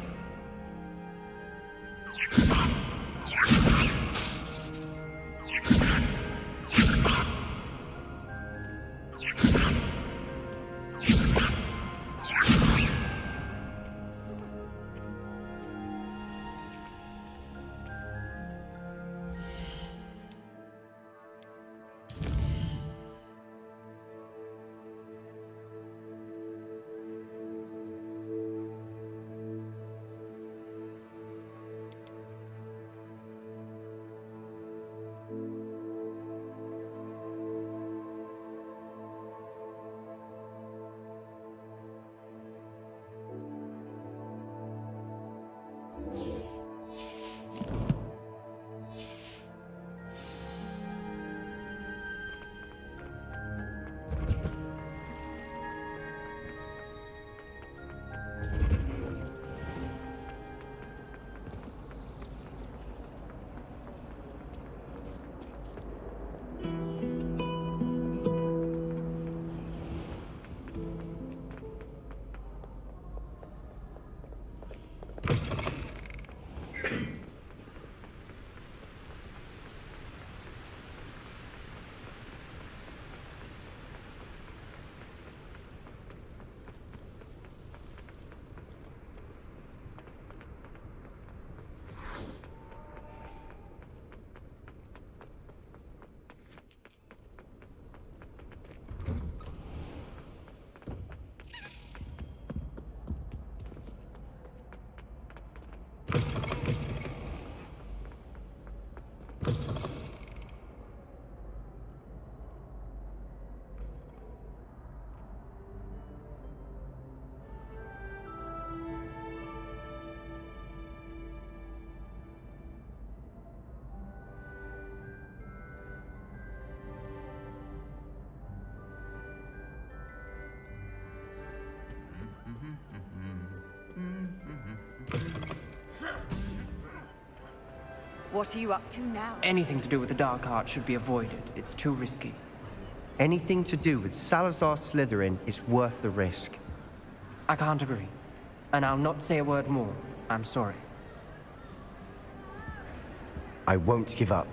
What are you up to now? Anything to do with the dark art should be avoided. It's too risky. Anything to do with Salazar Slytherin is worth the risk. I can't agree. And I'll not say a word more. I'm sorry. I won't give up.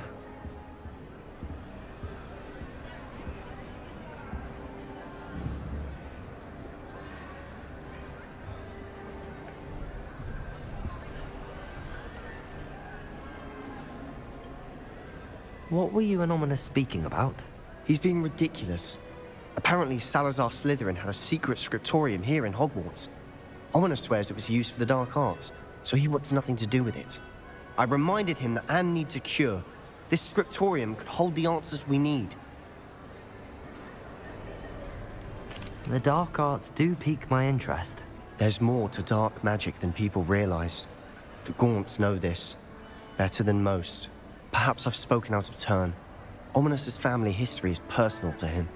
What were you and Ominous speaking about? He's being ridiculous. Apparently, Salazar Slytherin had a secret scriptorium here in Hogwarts. Ominous swears it was used for the dark arts, so he wants nothing to do with it. I reminded him that Anne needs a cure. This scriptorium could hold the answers we need. The dark arts do pique my interest. There's more to dark magic than people realize. The Gaunts know this. Better than most. Perhaps I've spoken out of turn. Ominous's family history is personal to him.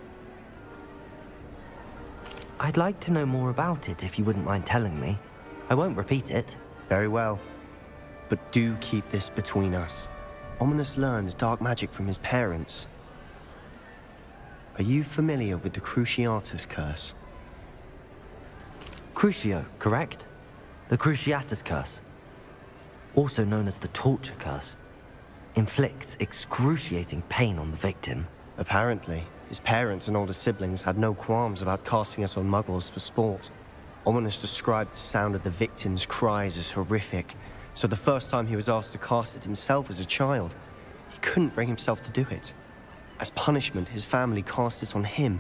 I'd like to know more about it if you wouldn't mind telling me. I won't repeat it. Very well. But do keep this between us. Ominous learned dark magic from his parents. Are you familiar with the Cruciatus Curse? Crucio, correct? The Cruciatus Curse. Also known as the Torture Curse. Inflicts excruciating pain on the victim. Apparently, his parents and older siblings had no qualms about casting it on muggles for sport. Ominous described the sound of the victim's cries as horrific, so the first time he was asked to cast it himself as a child, he couldn't bring himself to do it. As punishment, his family cast it on him.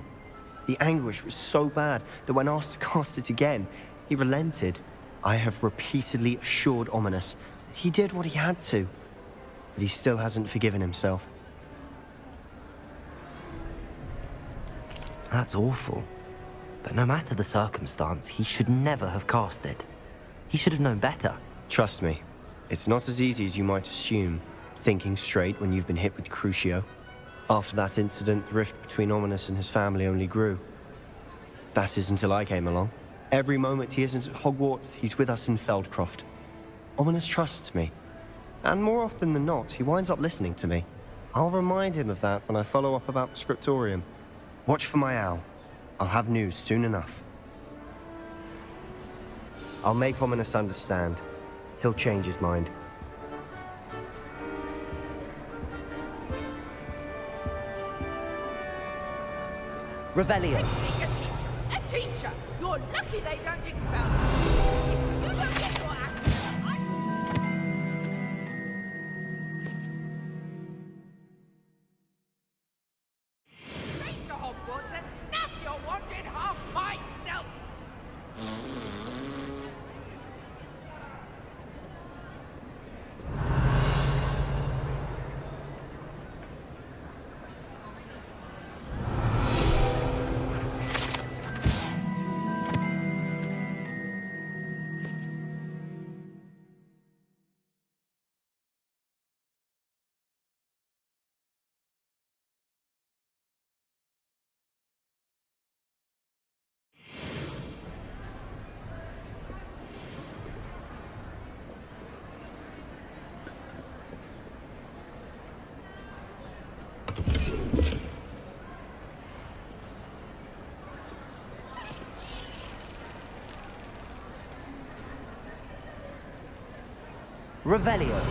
The anguish was so bad that when asked to cast it again, he relented. I have repeatedly assured Ominous that he did what he had to, but he still hasn't forgiven himself. That's awful. But no matter the circumstance, he should never have cast it. He should have known better. Trust me, it's not as easy as you might assume, thinking straight when you've been hit with Crucio. After that incident, the rift between Ominous and his family only grew. That is until I came along. Every moment he isn't at Hogwarts, he's with us in Feldcroft. Ominous trusts me. And more often than not, he winds up listening to me. I'll remind him of that when I follow up about the scriptorium. Watch for my owl. I'll have news soon enough. I'll make Ominous understand. He'll change his mind. Revelio. A teacher! You're lucky they don't expel you! You don't get your act together! Straight to Hogwarts and snap your wand in half myself! Revelio.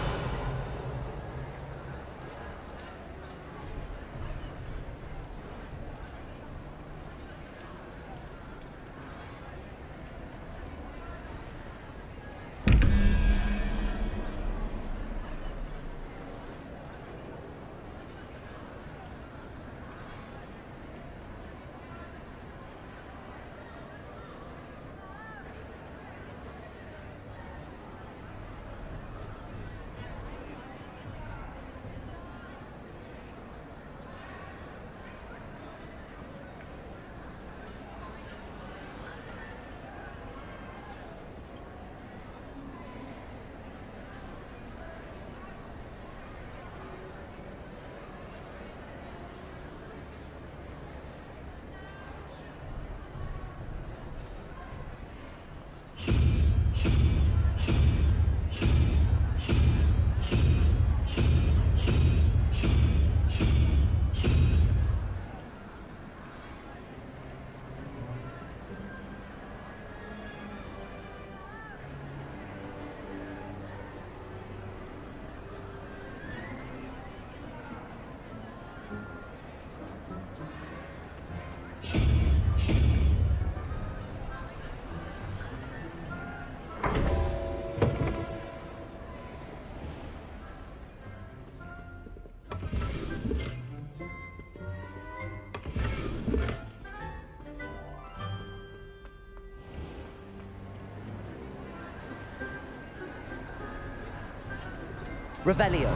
Revelio.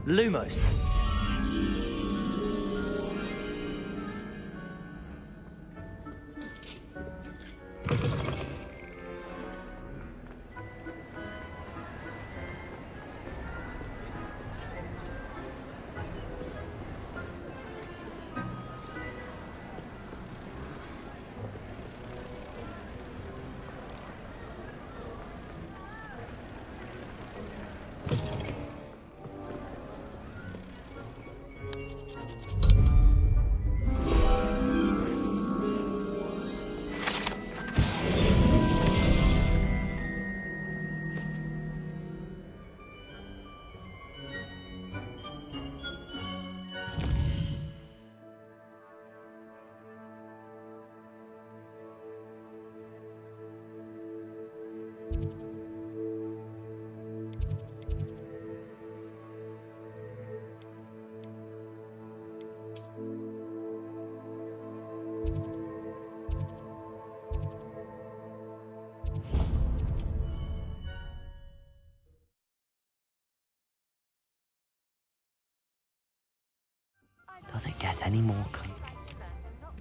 Lumos. Does it get any more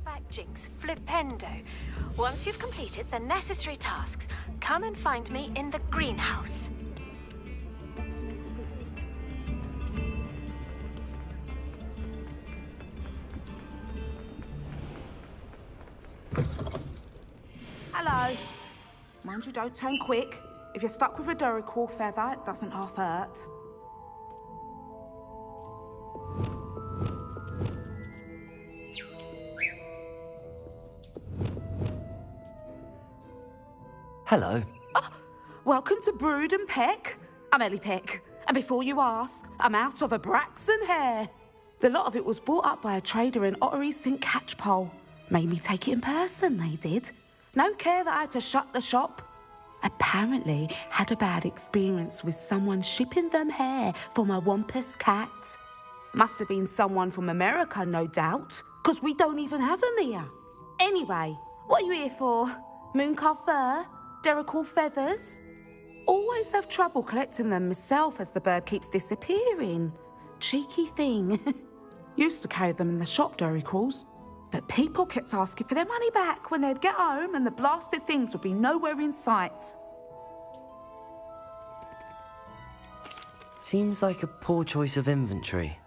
Back Jinx, Flipendo. Once you've completed the necessary tasks, come and find me in the greenhouse. Hello. Mind you, don't turn quick. If you're stuck with a Duracell feather, it doesn't half hurt. Hello. Welcome to Brood and Peck. I'm Ellie Peck. And before you ask, I'm out of a Braxton hair. The lot of it was bought up by a trader in Ottery St. Catchpole. Made me take it in person, they did. No care that I had to shut the shop. Apparently had a bad experience with someone shipping them hair for my Wampus cat. Must have been someone from America, no doubt, because we don't even have them here. Anyway, what are you here for? Mooncarved fur? Duracell feathers? Always have trouble collecting them myself as the bird keeps disappearing. Cheeky thing. Used to carry them in the shop, Duracells. But people kept asking for their money back when they'd get home and the blasted things would be nowhere in sight. Seems like a poor choice of inventory.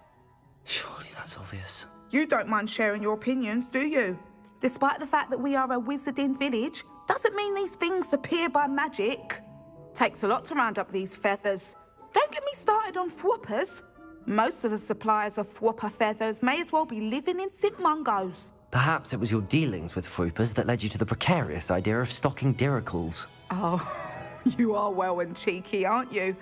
Surely that's obvious. You don't mind sharing your opinions, do you? Despite the fact that we are a wizarding village, doesn't mean these things appear by magic. Takes a lot to round up these feathers. Don't get me started on thwoppers. Most of the suppliers of thwopper feathers may as well be living in St. Mungo's. Perhaps it was your dealings with Froopers that led you to the precarious idea of stocking Duracells. Oh, you are well and cheeky, aren't you?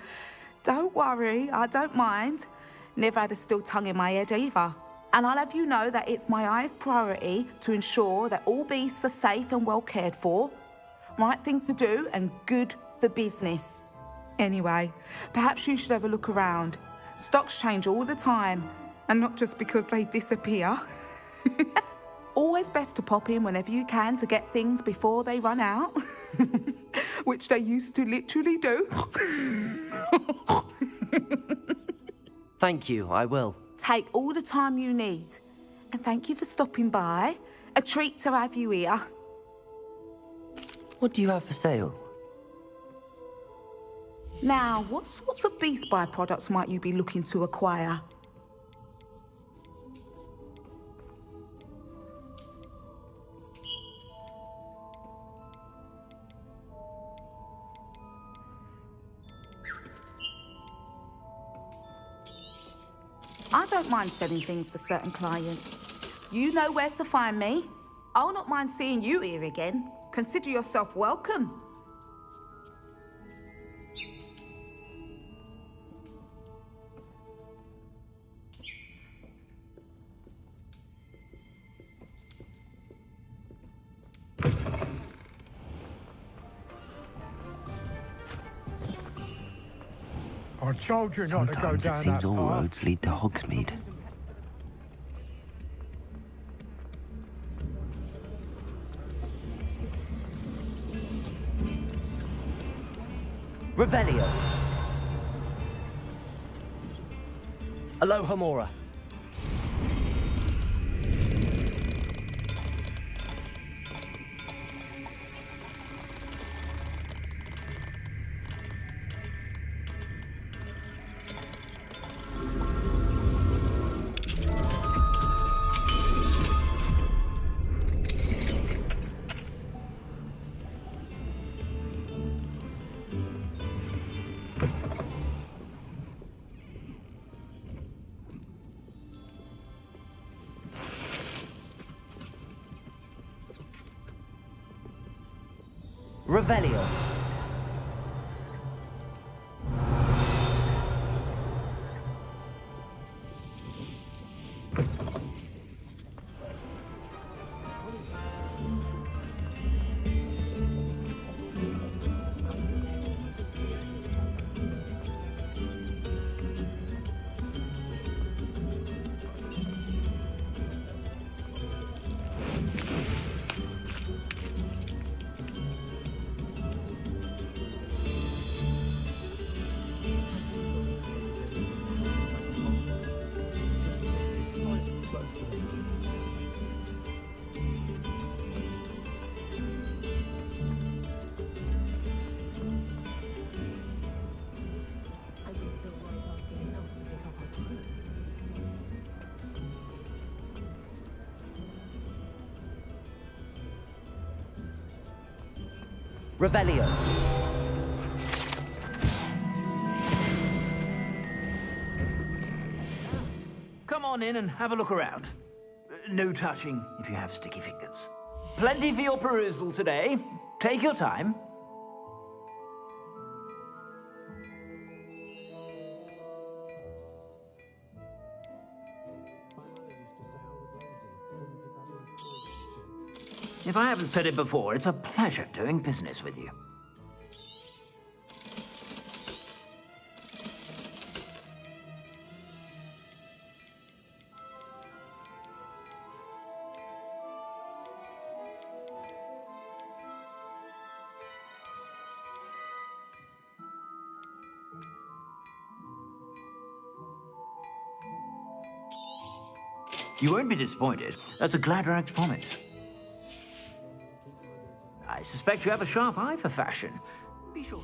Don't worry, I don't mind. Never had a still tongue in my head either. And I'll have you know that it's my highest priority to ensure that all beasts are safe and well cared for. Right thing to do and good for business. Anyway, perhaps you should have a look around. Stocks change all the time, and not just because they disappear. Always best to pop in whenever you can to get things before they run out. Which they used to literally do. Thank you, I will. Take all the time you need. And thank you for stopping by. A treat to have you here. What do you have for sale? Now, what sorts of beast byproducts might you be looking to acquire? I don't mind selling things for certain clients. You know where to find me. I'll not mind seeing you here again. Consider yourself welcome. I told you not to go Sometimes down it seems that all path. roads lead to Hogsmeade. Revelio. Aloha Mora. Revelio. Revelio. Come on in and have a look around. No touching if you have sticky fingers. Plenty for your perusal today. Take your time. If I haven't said it before, it's a pleasure doing business with you. You won't be disappointed. That's a Gladrag's promise. I suspect you have a sharp eye for fashion. Be sure.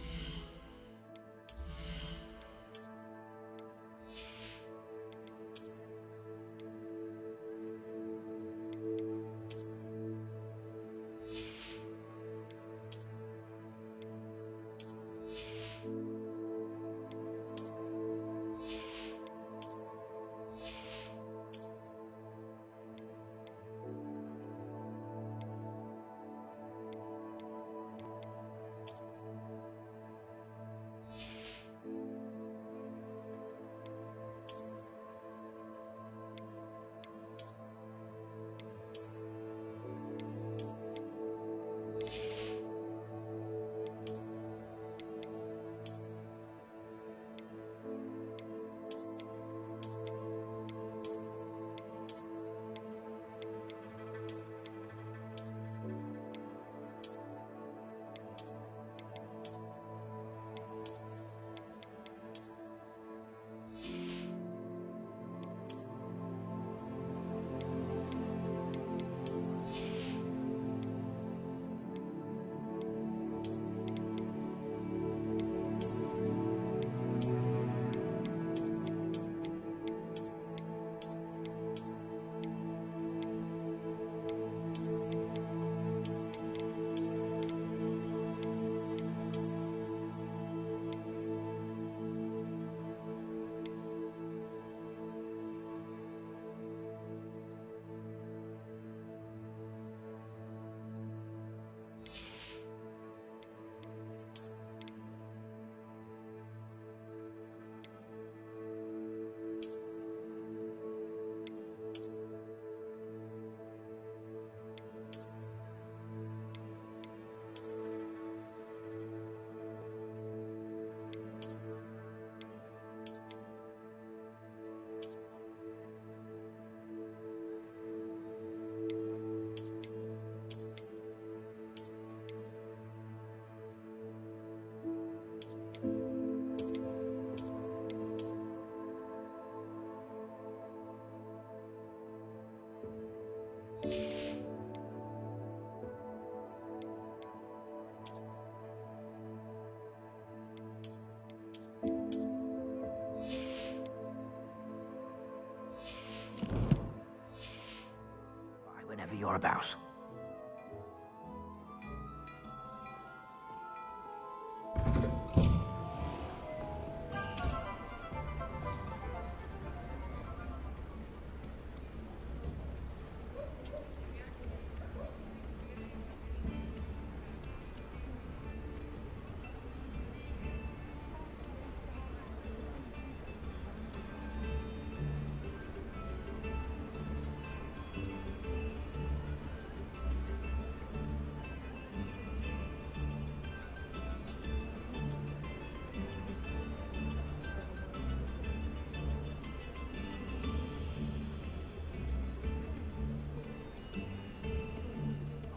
you're about.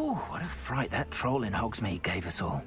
Oh, what a fright that troll in Hogsmeade gave us all.